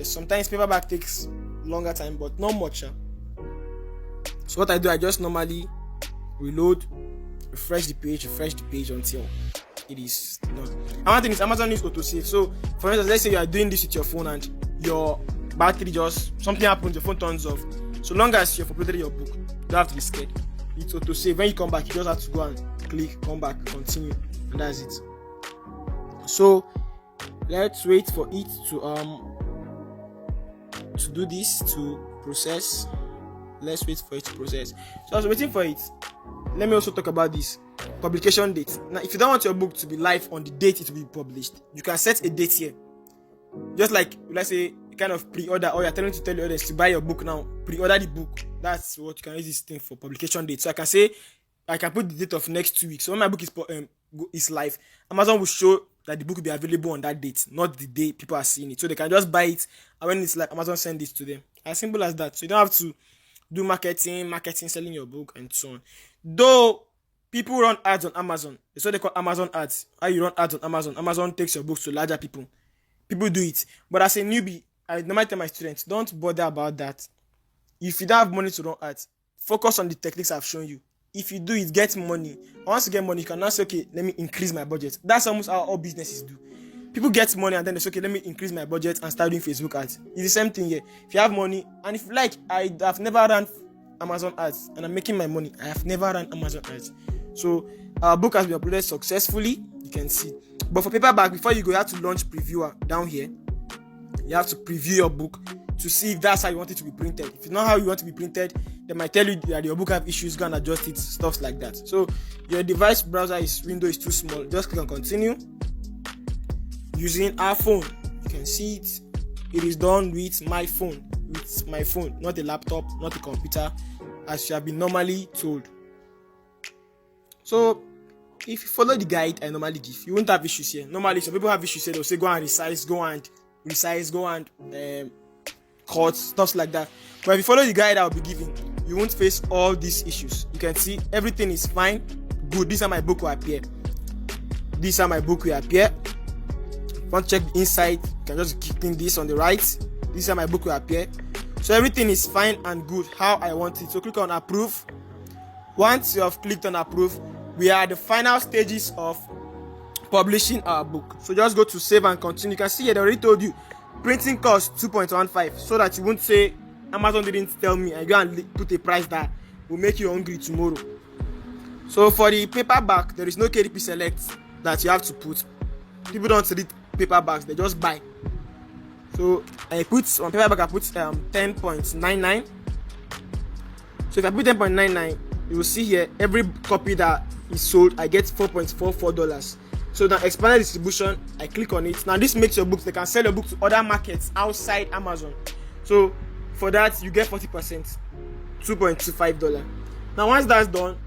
Sometimes paperback takes longer time, but not much. So what I do, I just normally reload, refresh the page until it is done. Another thing is Amazon is autosave. So for instance, let's say you are doing this with your phone and your battery something happens, your phone turns off. So long as you've uploaded your book, you don't have to be scared. It's autosave. When you come back, you just have to go and click, come back, continue, and that's it. So let's wait for it to do this, to process. Let's wait for it to process. So I was waiting for it. Let me also talk about this publication date. Now, if you don't want your book to be live on the date it will be published, you can set a date here. Just like, let's say, kind of pre-order, or you're trying to tell your others to buy your book now, pre-order the book. That's what you can use this thing for, publication date. So I can say, I can put the date of next 2 weeks. So when my book is live, Amazon will show that the book will be available on that date, not the day people are seeing it. So they can just buy it, and when it's like, Amazon send it to them. As simple as that. So you don't have to do marketing, selling your book, and so on. Though people run ads on Amazon, it's what they call Amazon ads. How you run ads on Amazon? Amazon takes your books to larger people. People do it. But as a newbie, I normally tell my students, don't bother about that. If you don't have money to run ads, focus on the techniques I've shown you. If you do it, get money. And once you get money, you can now say, okay, let me increase my budget. That's almost how all businesses do. People get money and then they say, okay, let me increase my budget and start doing Facebook ads. It's the same thing here. If you have money, and if you like, I've never run Amazon ads and I'm making my money. I have never run Amazon ads. So our book has been uploaded successfully. You can see. But for paperback, before you go, you have to launch previewer down here. You have to preview your book to see if that's how you want it to be printed. If it's not how you want to be printed, they might tell you that your book have issues, go and adjust it, stuff like that. So your device browser window is too small. Just click on continue. Using our phone, you can see it. It is done with my phone, not a laptop, not a computer, as you have been normally told. So if you follow the guide I normally give, you won't have issues here. Normally, some people have issues here. They'll say go and resize, go and cut, stuff like that. But if you follow the guide I'll be giving, you won't face all these issues. You can see everything is fine, good. This is how my book will appear. This is how my book will appear. If you want to check the inside, you can just click in this on the right. This is how my book will appear. So everything is fine and good how I want it. So click on approve. Once you have clicked on approve, we are at the final stages of publishing our book. So just go to save and continue. You can see here they already told you printing cost 2.15, so that you won't say Amazon didn't tell me and go and put a price that will make you hungry tomorrow. So for the paperback, there is no KDP select that you have to put. People don't read paperbacks, they just buy. So I put on paperback, I put 10.99. So if I put 10.99, you will see here every copy that is sold, I get $4.44. So now expanded distribution, I click on it. Now this makes your books, they can sell your book to other markets outside Amazon. So for that you get 40%, $2.25. Now once that's done,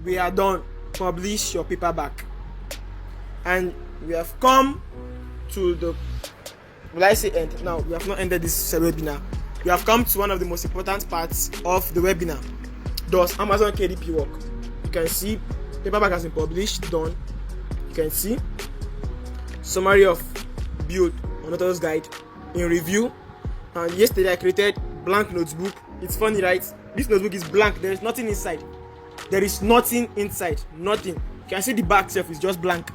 we are done. Publish your paperback. And we have come to the, will I say end? Now we have not ended this webinar. We have come to one of the most important parts of the webinar. Does Amazon KDP work? You can see paperback has been published, done. You can see summary of build on author's guide in review. And yesterday I created blank notebook. It's funny, right? This notebook is blank. There is nothing inside. There is nothing inside. Nothing. You can see the back itself is just blank.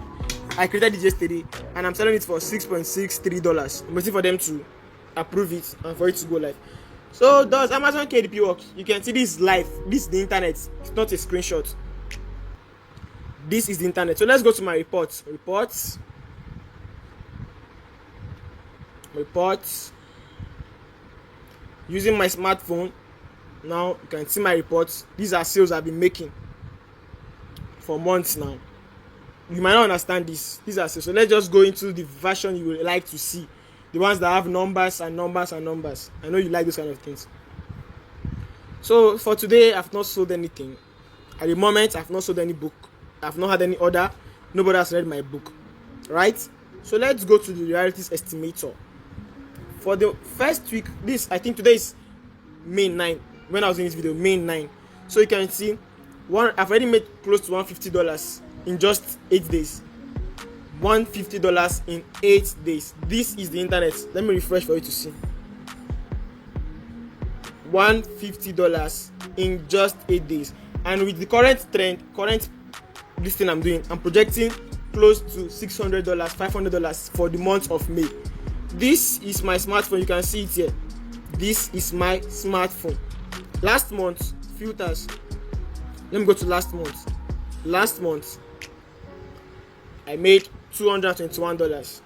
I created it yesterday and I'm selling it for $6.63. I'm waiting for them to approve it and for it to go live. So does Amazon KDP work? You can see this live. This is the internet. It's not a screenshot. This is the internet. So let's go to my reports. Reports. Using my smartphone. Now you can see my reports. These are sales I've been making for months now. You might not understand this. These are sales. So let's just go into the version you would like to see. The ones that have numbers and numbers and numbers. I know you like those kind of things. So for today, I've not sold anything. At the moment, I've not sold any book. I've not had any order. Nobody has read my book. Right? So let's go to the realities estimator. For the first week, I think today is May 9. When I was doing this video, May 9. So you can see, I've already made close to $150 in just 8 days. $150 in 8 days. This is the internet. Let me refresh for you to see. $150 in just 8 days. And with the current trend, this thing I'm doing, I'm projecting close to $600, $500 for the month of May. This is my smartphone. You can see it here. This is my smartphone. Last month, filters. Let me go to last month. Last month, I made $221.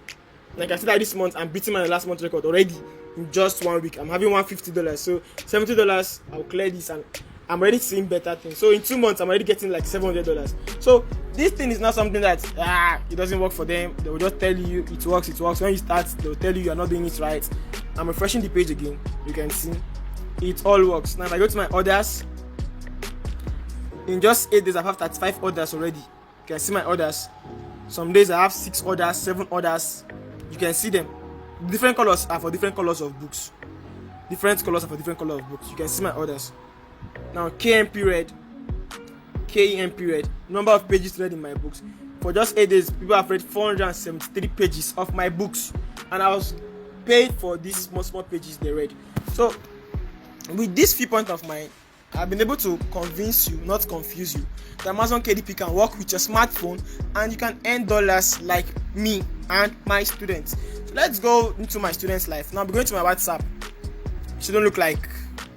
Like I said, that this month I'm beating my last month record already in just 1 week. I'm having $150, so $70. I'll clear this, and I'm already seeing better things. So in 2 months, I'm already getting like $700. So this thing is not something that it doesn't work for them. They will just tell you it works. When you start, they'll tell you you're not doing it right. I'm refreshing the page again. You can see it all works. Now if I go to my orders, in just 8 days I've had 35 orders already. You can see my orders. Some days I have 6 orders, 7 orders. You can see them. Different colors are for different colors of books. Different colors are for different colors of books. You can see my orders. Now KEM period, number of pages read in my books. For just 8 days, people have read 473 pages of my books, and I was paid for these small pages they read. So with this viewpoint of mine, I've been able to convince you, not confuse you, that Amazon KDP can work with your smartphone and you can earn dollars like me and my students. So let's go into my students' life. Now I'm going to my WhatsApp. It shouldn't look like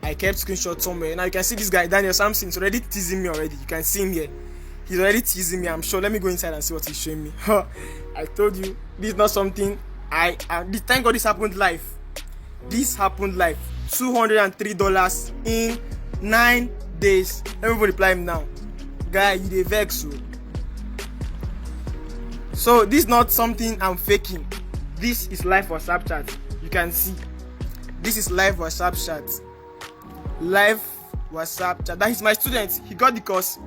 I kept screenshots somewhere. Now you can see this guy, Daniel Samson, is already teasing me already. You can see him here. He's already teasing me, I'm sure. Let me go inside and see what he's showing me. I told you, this is not something thank God this happened live. This happened live. $203 in 9 days. Let me reply him now. Guy, you dey vex. So this is not something I'm faking. This is live WhatsApp chat. You can see. This is live WhatsApp chat. Live WhatsApp chat. That is my student. He got the course.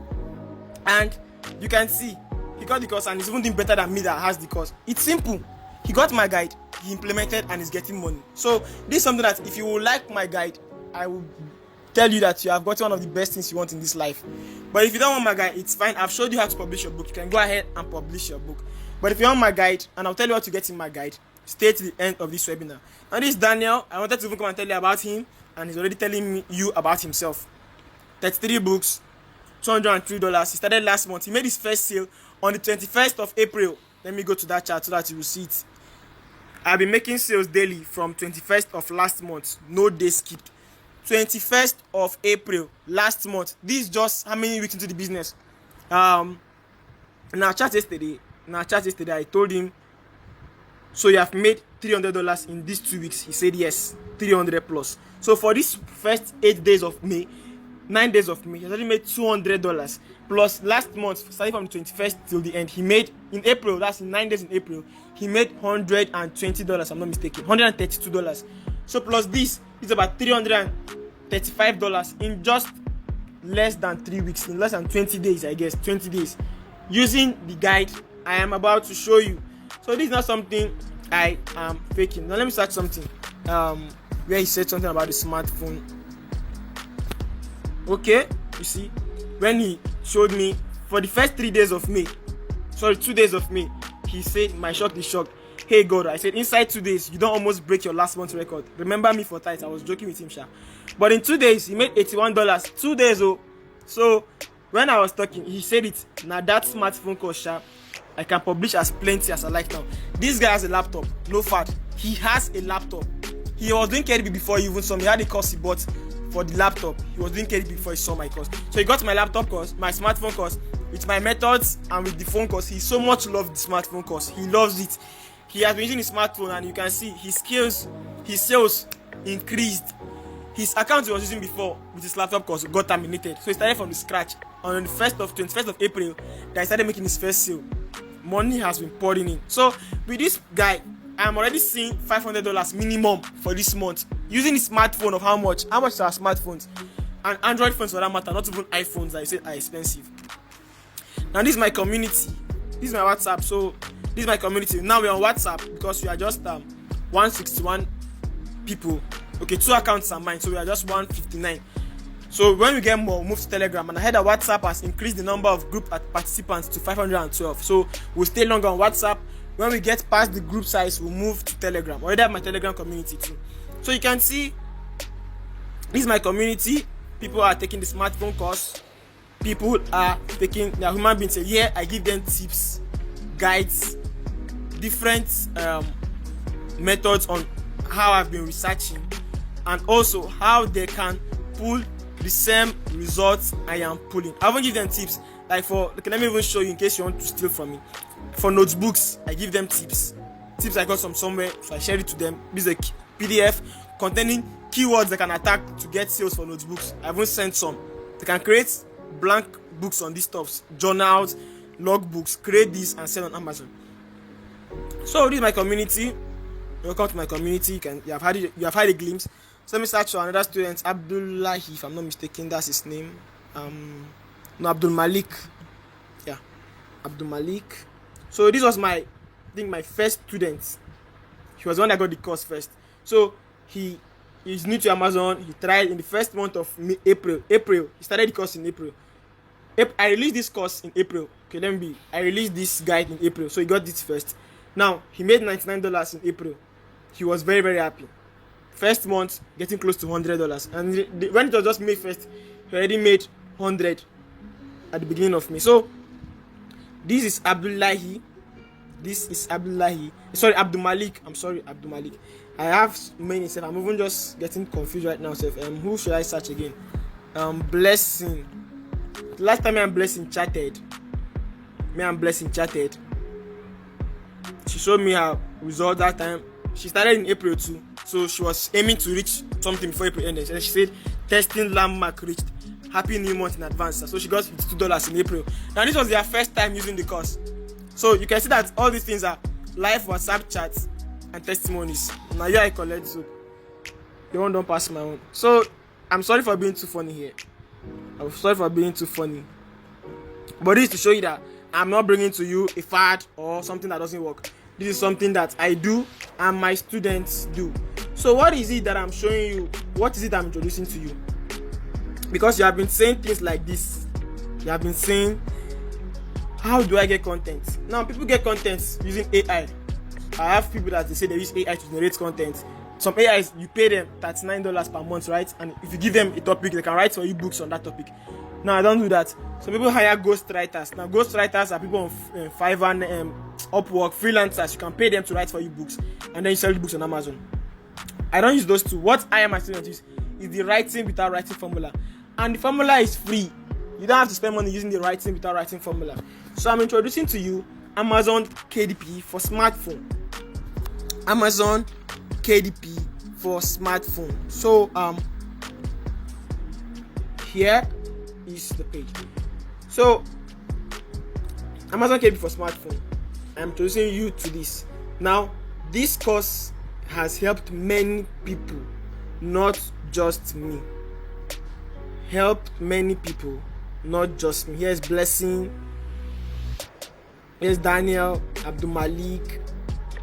And you can see. He got the course and he's even doing better than me that has the course. It's simple. He got my guide. He implemented and is getting money. So this is something that if you will like my guide, I will tell you that you have got one of the best things you want in this life. But if you don't want my guide, it's fine. I've showed you how to publish your book. You can go ahead and publish your book. But if you want my guide, and I'll tell you how to get in my guide, stay to the end of this webinar. And this is Daniel. I wanted to even come and tell you about him, and he's already telling you about himself. 33 books, $203. He started last month. He made his first sale on the 21st of April. Let me go to that chart so that you will see it. I've been making sales daily from 21st of last month. No day skipped. 21st of April last month. This is just how many weeks into the business. In our chat yesterday, I told him, so you have made $300 in these 2 weeks. He said yes, 300 plus. So for this first 8 days of May, 9 days of May, he has already made $200. Plus last month, starting from the 21st till the end, he made in April, that's in 9 days in April, he made $120, I'm not mistaken, $132. So plus this is about $335 in just less than 3 weeks, in less than 20 days, I guess, 20 days, using the guide I am about to show you. So this is not something I am faking. Now let me search something where he said something about the smartphone. Okay, you see, when he showed me for the first 2 days of May, he said, my shock is shocked. Hey God, I said, inside 2 days, you don't almost break your last month's record. Remember me for tight. I was joking with him, Sha. But in 2 days, he made $81. 2 days, oh. So when I was talking, he said it. Now that smartphone cost, Sha, I can publish as plenty as I like now. This guy has a laptop, no fat. He has a laptop. He was doing KDP before he even saw me. He had a course he bought for the laptop. He was doing KDP before he saw my course. So he got my laptop course, my smartphone course, with my methods and with the phone course. He so much loved the smartphone course. He loves it. He has been using his smartphone and you can see his skills, his sales increased. His account he was using before with his laptop course got terminated. So he started from the scratch. On the 21st of April, that he started making his first sale. Money has been pouring in. So with this guy, I'm already seeing $500 minimum for this month. Using his smartphone of how much? How much are smartphones? And Android phones for that matter, not even iPhones that I said are expensive. Now this is my community. This is my WhatsApp. So this is my community. Now we're on WhatsApp because we are just 161 people. Okay, 2 accounts are mine, so we are just 159. So when we get more, we'll move to Telegram. And I heard that WhatsApp has increased the number of group participants to 512. So we'll stay longer on WhatsApp. When we get past the group size, we'll move to Telegram. I already have my Telegram community too. So you can see, this is my community. People are taking the smartphone course. People are taking, they are human beings. Yeah, I give them tips, guides, different methods on how I've been researching, and also how they can pull the same results I am pulling. I won't give them tips. Like let me even show you in case you want to steal from me. For notebooks, I give them tips I got from somewhere, so I share it to them. This is a PDF containing keywords they can attack to get sales for notebooks. I even sent some. They can create blank books on these stuffs, journals, logbooks, create this and sell on Amazon. So this is my community. Welcome to my community. You have had a glimpse. So let me search for another student, Abdullahi, if I'm not mistaken, that's his name. No, Abdul Malik. Yeah, Abdul Malik. So this was my first student. He was the one that got the course first. So he is new to Amazon. He tried in the first month of April. He started the course in April. I released this course in April. Okay, I released this guide in April. So he got this first. Now he made $99 in April. He was very, very happy. First month, getting close to $100. And when it was just May 1st, he already made $100 at the beginning of May. So this is Abdullahi. This is Abdul Malik. I have many self. I'm even just getting confused right now. Who should I search again? Blessing. The last time Blessing chatted. She showed me her result that time. She started in April too, so she was aiming to reach something before April ended. And she said testing landmark reached. Happy New Month in advance. So she got $52 in April. Now this was their first time using the course. So you can see that all these things are live WhatsApp chats and testimonies. Now you I collect, so you won't don't pass my own. So I'm sorry for being too funny here. I'm sorry for being too funny. But this is to show you that I'm not bringing to you a fad or something that doesn't work. This is something that I do and my students do. So what is it that I'm showing you? What is it I'm introducing to you? Because you have been saying things like this. You have been saying, how do I get content? Now people get content using AI. I have people that they say they use AI to generate content. Some AIs, you pay them $39 per month, right? And if you give them a topic, they can write for you books on that topic. Now I don't do that. Some people hire ghostwriters. Now ghostwriters are people on Fiverr, Upwork, freelancers. You can pay them to write for you books, and then you sell the books on Amazon. I don't use those two. What I am my students use is the writing without writing formula, and the formula is free. You don't have to spend money using the writing without writing formula. So I'm introducing to you Amazon KDP for smartphone. Amazon KDP for smartphone. So here is the page. So Amazon KDP for smartphone. I'm introducing you to this. Now this course has helped many people, not just me. Helped many people, not just me. Here's Blessing. Here's Daniel, Abdul Malik.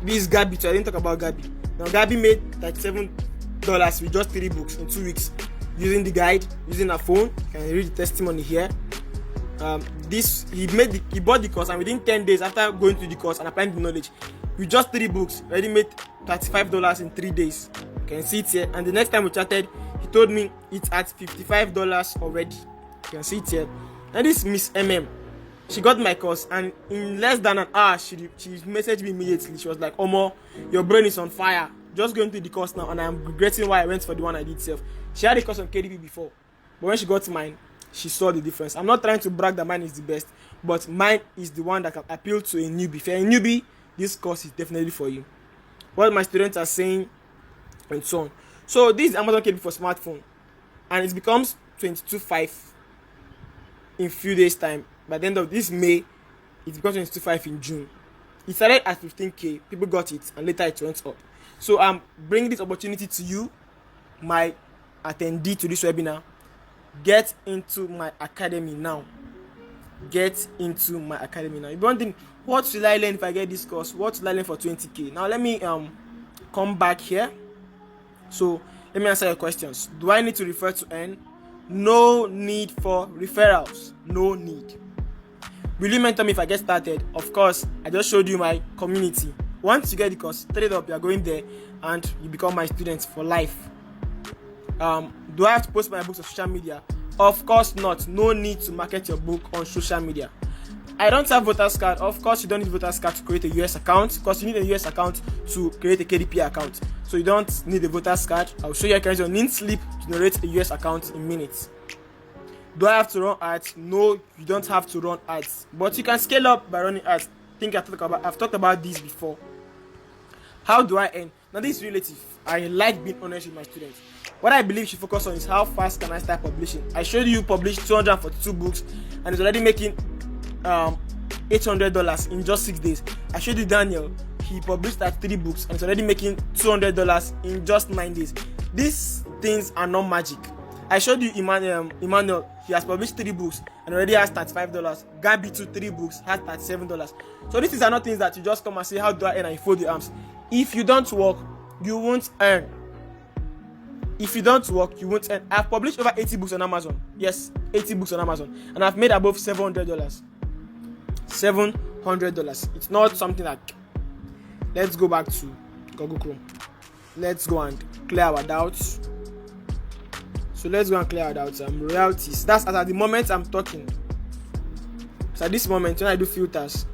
This is Gabi too. I didn't talk about Gabi. Now Gabi made $37 with just 3 books in 2 weeks, using the guide, using a phone. You can read the testimony here. He bought the course, and within 10 days after going through the course and applying the knowledge, with just 3 books, already made $35 in 3 days. You can see it here. And the next time we chatted, he told me it's at $55 already. You can see it here. And this Miss she got my course, and in less than an hour, she messaged me immediately. She was like, Omo, your brain is on fire. Just going through the course now, and I'm regretting why I went for the one I did self. She had a course on KDP before, but when she got mine, she saw the difference. I'm not trying to brag that mine is the best, but mine is the one that can appeal to a newbie. If you're a newbie, this course is definitely for you. What my students are saying, and so on. So this is Amazon KDP for smartphone, and it becomes $22,500 in few days time. By the end of this May, it becomes $22,500 in June. It started at $15,000, people got it, and later it went up. So I'm bringing this opportunity to you, my attendee to this webinar. Get into my academy now. Get into my academy now. You're wondering, what will I learn if I get this course? What will I learn for $20,000? Now let me come back here. So let me answer your questions. Do I need to refer to earn? No need for referrals. No need. Will you mentor me if I get started? Of course, I just showed you my community. Once you get the course, straight up, you are going there and you become my students for life. Do I have to post my books on social media? Of course not. No need to market your book on social media. I don't have voters card. Of course, you don't need voters card to create a US account, because you need a US account to create a KDP account. So you don't need a voters card. I'll show you how to use your NIN slip to generate a US account in minutes. Do I have to run ads? No, you don't have to run ads, but you can scale up by running ads. I've talked about this before. How do I earn? Now this is relative. I like being honest with my students. What I believe you should focus on is how fast can I start publishing. I showed you published 242 books, and it's already making $800 in just 6 days. I showed you Daniel. He published 3 books, and it's already making $200 in just 9 days. These things are not magic. I showed you Emmanuel. He has published 3 books and already has $35. Gabi too, 3 books, has $37. So these are not things that you just come and say, how do I earn, and you fold your arms. If you don't work, you won't earn. If you don't work, you won't earn. I've published over 80 books on Amazon. Yes, 80 books on Amazon. And I've made above $700. $700. It's not something like... Let's go back to Google Chrome. Let's go and clear our doubts. So let's go and clear our doubts. Royalties. That's at the moment I'm talking. So at this moment, when I do filters,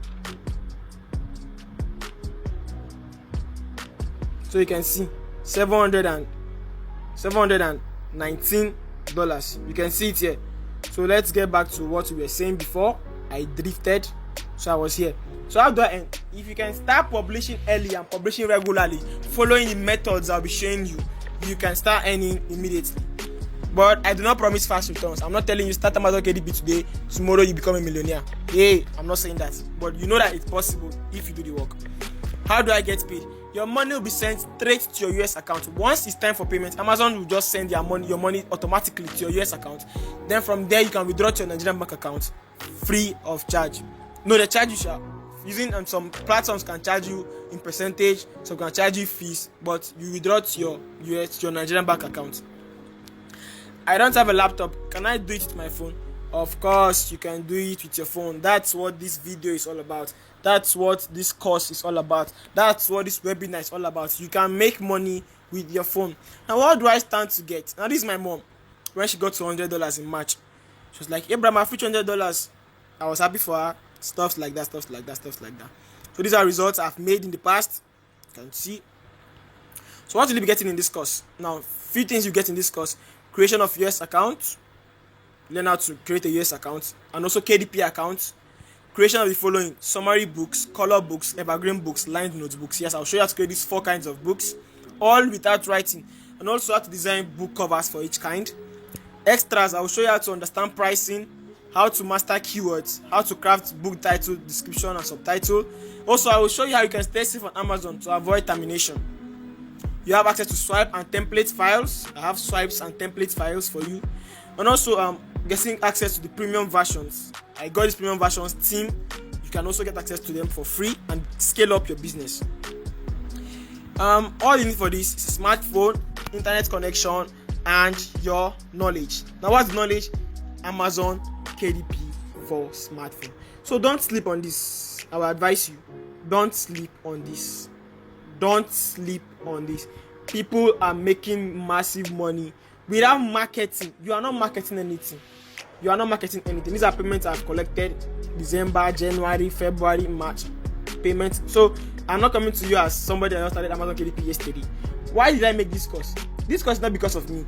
So you can see $719. You can see it here. So let's get back to what we were saying before. I drifted, so I was here. So how do I end? If you can start publishing early and publishing regularly, following the methods I'll be showing you, you can start earning immediately. But I do not promise fast returns. I'm not telling you start Amazon KDP today, tomorrow you become a millionaire. Hey, I'm not saying that. But you know that it's possible if you do the work. How do I get paid? Your money will be sent straight to your US account. Once it's time for payment, Amazon will just send your money automatically to your US account. Then from there, you can withdraw to your Nigerian bank account free of charge. No, they charge you using some platforms can charge you in percentage, some can charge you fees, but you withdraw to your Nigerian bank account. I don't have a laptop. Can I do it with my phone? Of course, you can do it with your phone. That's what this video is all about. That's what this course is all about. That's what this webinar is all about. You can make money with your phone. Now, what do I stand to get? Now, this is my mom. When she got to $100 in March, she was like, Abraham, I reached $100. I was happy for her. Stuff like that. So these are results I've made in the past. You can see. So what will you be getting in this course? Now, few things you get in this course. Creation of US account. Learn how to create a US account. And also KDP account. Creation of the following: summary books, color books, evergreen books, lined notebooks. Yes, I'll show you how to create these 4 kinds of books, all without writing. And also how to design book covers for each kind. Extras, I'll show you how to understand pricing, how to master keywords, how to craft book title, description, and subtitle. Also, I will show you how you can stay safe on Amazon to avoid termination. You have access to swipe and template files. I have swipes and template files for you. And also, getting access to the premium versions. I got these premium versions team. You can also get access to them for free and scale up your business. All you need for this is a smartphone, internet connection, and your knowledge. Now, what's knowledge? Amazon KDP for smartphone. So don't sleep on this. I will advise you, don't sleep on this. Don't sleep on this. People are making massive money without marketing. You are not marketing anything. These are payments I've collected December, January, February, March payments. So I'm not coming to you as somebody that started Amazon KDP yesterday. Why did I make this course? This course is not because of me.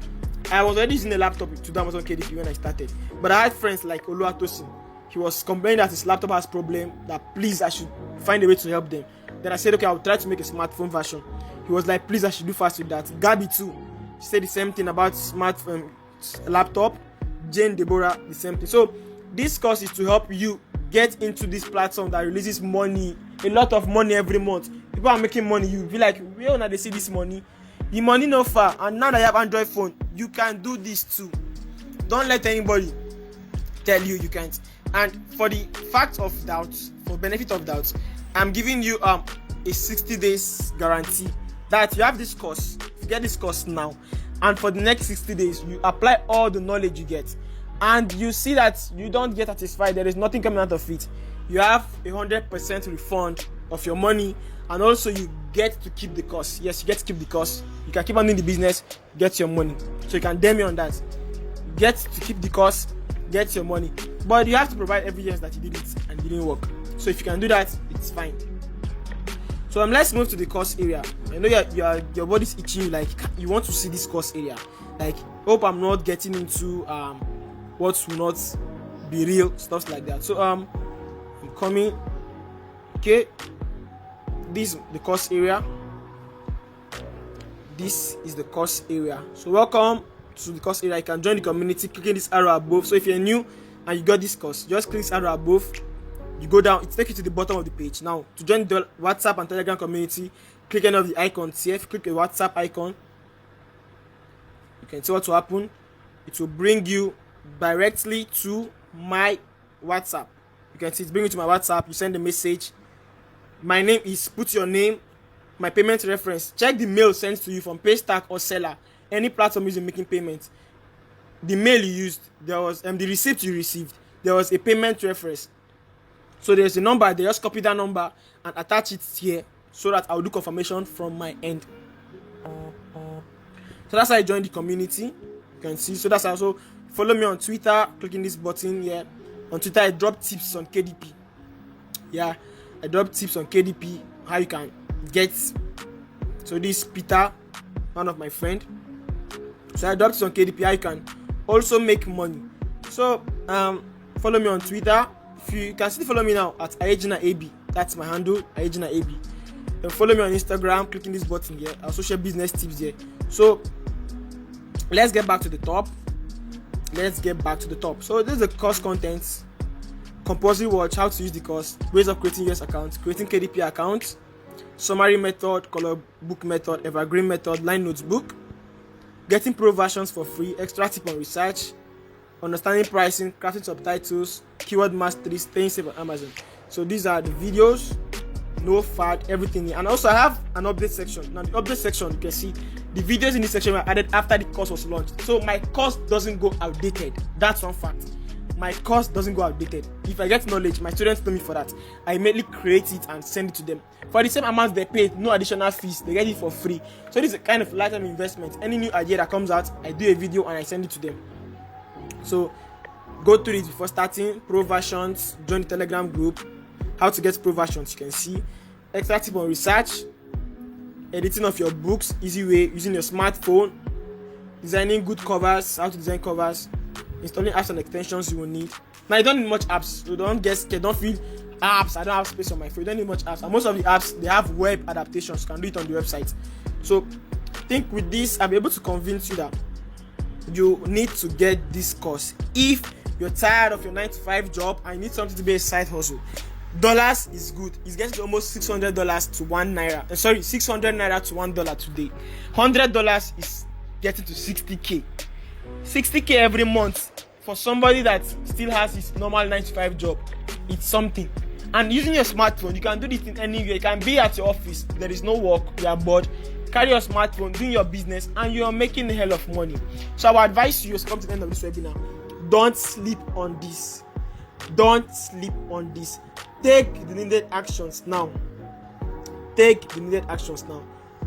I was already using a laptop to do Amazon KDP when I started. But I had friends like Oluwatosin. He was complaining that his laptop has problem, that please I should find a way to help them. Then I said, okay, I'll try to make a smartphone version. He was like, please, I should do fast with that. Gabi too. She said the same thing about smartphone, laptop. Jane Deborah, the same thing. So this course is to help you get into this platform that releases money, a lot of money every month. People are making money. You be like, where now they see this money? The money no far. And now that you have Android phone, you can do this too. Don't let anybody tell you can't. And for the fact of doubt, for benefit of doubt, I'm giving you a 60 days guarantee that you have this course. You get this course now, and for the next 60 days you apply all the knowledge you get, and you see that you don't get satisfied, there is nothing coming out of it, you have 100% refund of your money, and also you get to keep the course. Yes, you get to keep the course. You can keep on doing the business, get your money. So you can DM me on that. Get to keep the course, get your money, but you have to provide evidence that you did it and it didn't work. So if you can do that, it's fine. So let's move to the course area. I know your body's itching you, like you want to see this course area. Like, hope I'm not getting into what will not be real, stuff like that. So I'm coming. Okay, this is the course area. This is the course area. So welcome to the course area. You can join the community clicking this arrow above. So if you're new and you got this course, just click this arrow above. You go down, it takes you to the bottom of the page. Now, to join the WhatsApp and Telegram community, click any of the icons here. If you click the WhatsApp icon, you can see what will happen. It will bring you directly to my WhatsApp. You can see it's bringing you to my WhatsApp. You send a message. My name is, put your name, my payment reference. Check the mail sent to you from Paystack or Seller. Any platform using making payments. The mail you used, there was the receipt you received. There was a payment reference. So there's a number, they just copy that number and attach it here so that I'll do confirmation from my end. So that's how I joined the community. You can see. So that's also follow me on Twitter, clicking this button here. On Twitter, I drop tips on KDP. Yeah, I drop tips on KDP, how you can get So this is Peter, one of my friend. So I dropped this on KDP. I can also make money. So follow me on Twitter. If you can still follow me now at AyejinaAB. That's my handle, AyejinaAB. Then follow me on Instagram, clicking this button here. I'll also share business tips here. So let's get back to the top. So this is the course contents. Compulsory watch, how to use the course, ways of creating US accounts, creating KDP accounts, summary method, color book method, evergreen method, line notes book, getting pro versions for free, extra tip on research, understanding pricing, crafting subtitles, keyword mastery, staying safe on Amazon. So these are the videos, no fad, everything here. And also I have an update section. Now the update section, you can see the videos in this section were added after the course was launched. So my course doesn't go outdated. That's one fact. My course doesn't go outdated. If I get knowledge, my students know me for that. I immediately create it and send it to them. For the same amount they paid, no additional fees, they get it for free. So this is a kind of lifetime investment. Any new idea that comes out, I do a video and I send it to them. So go through it before starting. Pro versions, join the Telegram group. How to get pro versions, you can see. Extra tip on research, editing of your books, easy way, using your smartphone, designing good covers, how to design covers, installing apps and extensions you will need. Now you don't need much apps, so don't get scared, don't feel apps, I don't have space on my phone. You don't need much apps, and most of the apps they have web adaptations, you can do it on the website. So I think with this I'll be able to convince you that you need to get this course. If you're tired of your 9-to-5 job and you need something to be a side hustle, dollars is good. It's getting to almost $600 to $1. $600 to $1 today. $100 is getting to 60k. 60k every month for somebody that still has his normal 9-to-5 job. It's something. And using your smartphone, you can do this in anywhere. You can be at your office, there is no work, you are bored. Carry your smartphone, doing your business, and you are making a hell of money. So I would advise you to come to the end of this webinar. Don't sleep on this. Don't sleep on this. Take the needed actions now.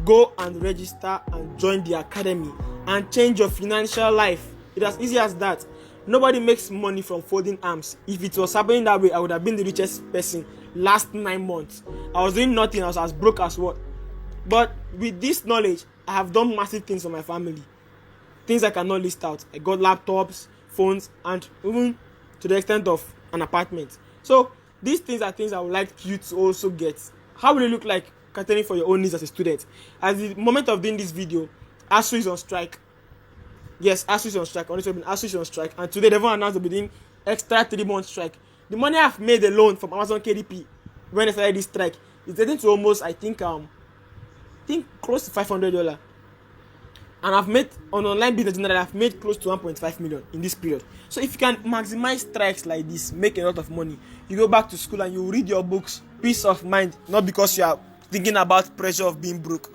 Go and register and join the academy and change your financial life. It's as easy as that. Nobody makes money from folding arms. If it was happening that way, I would have been the richest person last 9 months. I was doing nothing. I was as broke as what. But with this knowledge, I have done massive things for my family. Things I cannot list out. I got laptops, phones, and even to the extent of an apartment. So these things are things I would like you to also get. How will it look like catering for your own needs as a student? At the moment of doing this video, ASU is on strike. Yes, ASU is on strike. Honestly, ASU is on strike. And today they've announced they'll be doing extra 3-month strike. The money I've made alone from Amazon KDP when they started this strike is getting to almost, I think close to $500. And I've made on online business generally, I've made close to 1.5 million in this period. So if you can maximize strikes like this, make a lot of money, you go back to school and you read your books, peace of mind, not because you are thinking about pressure of being broke.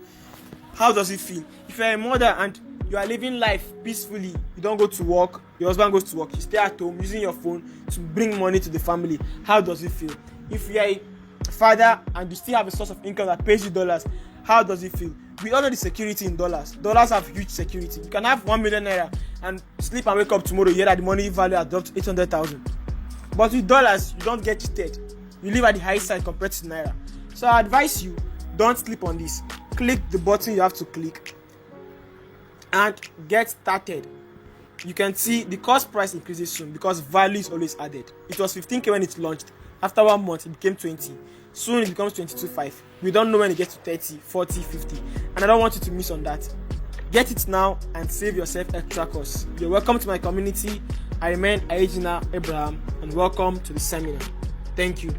How does it feel? If you're a mother and you are living life peacefully, you don't go to work, your husband goes to work, you stay at home using your phone to bring money to the family, how does it feel? If you are a father and you still have a source of income that pays you dollars, how does it feel? We all know the security in dollars. Dollars have huge security. You can have 1 million naira and sleep and wake up tomorrow, you hear that the money value has dropped to 800,000. But with dollars, you don't get cheated. You live at the high side compared to naira. So I advise you, don't sleep on this. Click the button you have to click and get started. You can see the cost price increases soon because value is always added. It was 15k when it launched. After 1 month, it became 20. Soon it becomes 22.5. We don't know when it gets to 30, 40, 50. And I don't want you to miss on that. Get it now and save yourself extra costs. You're welcome to my community. I remain Ayejina Abraham and welcome to the seminar. Thank you.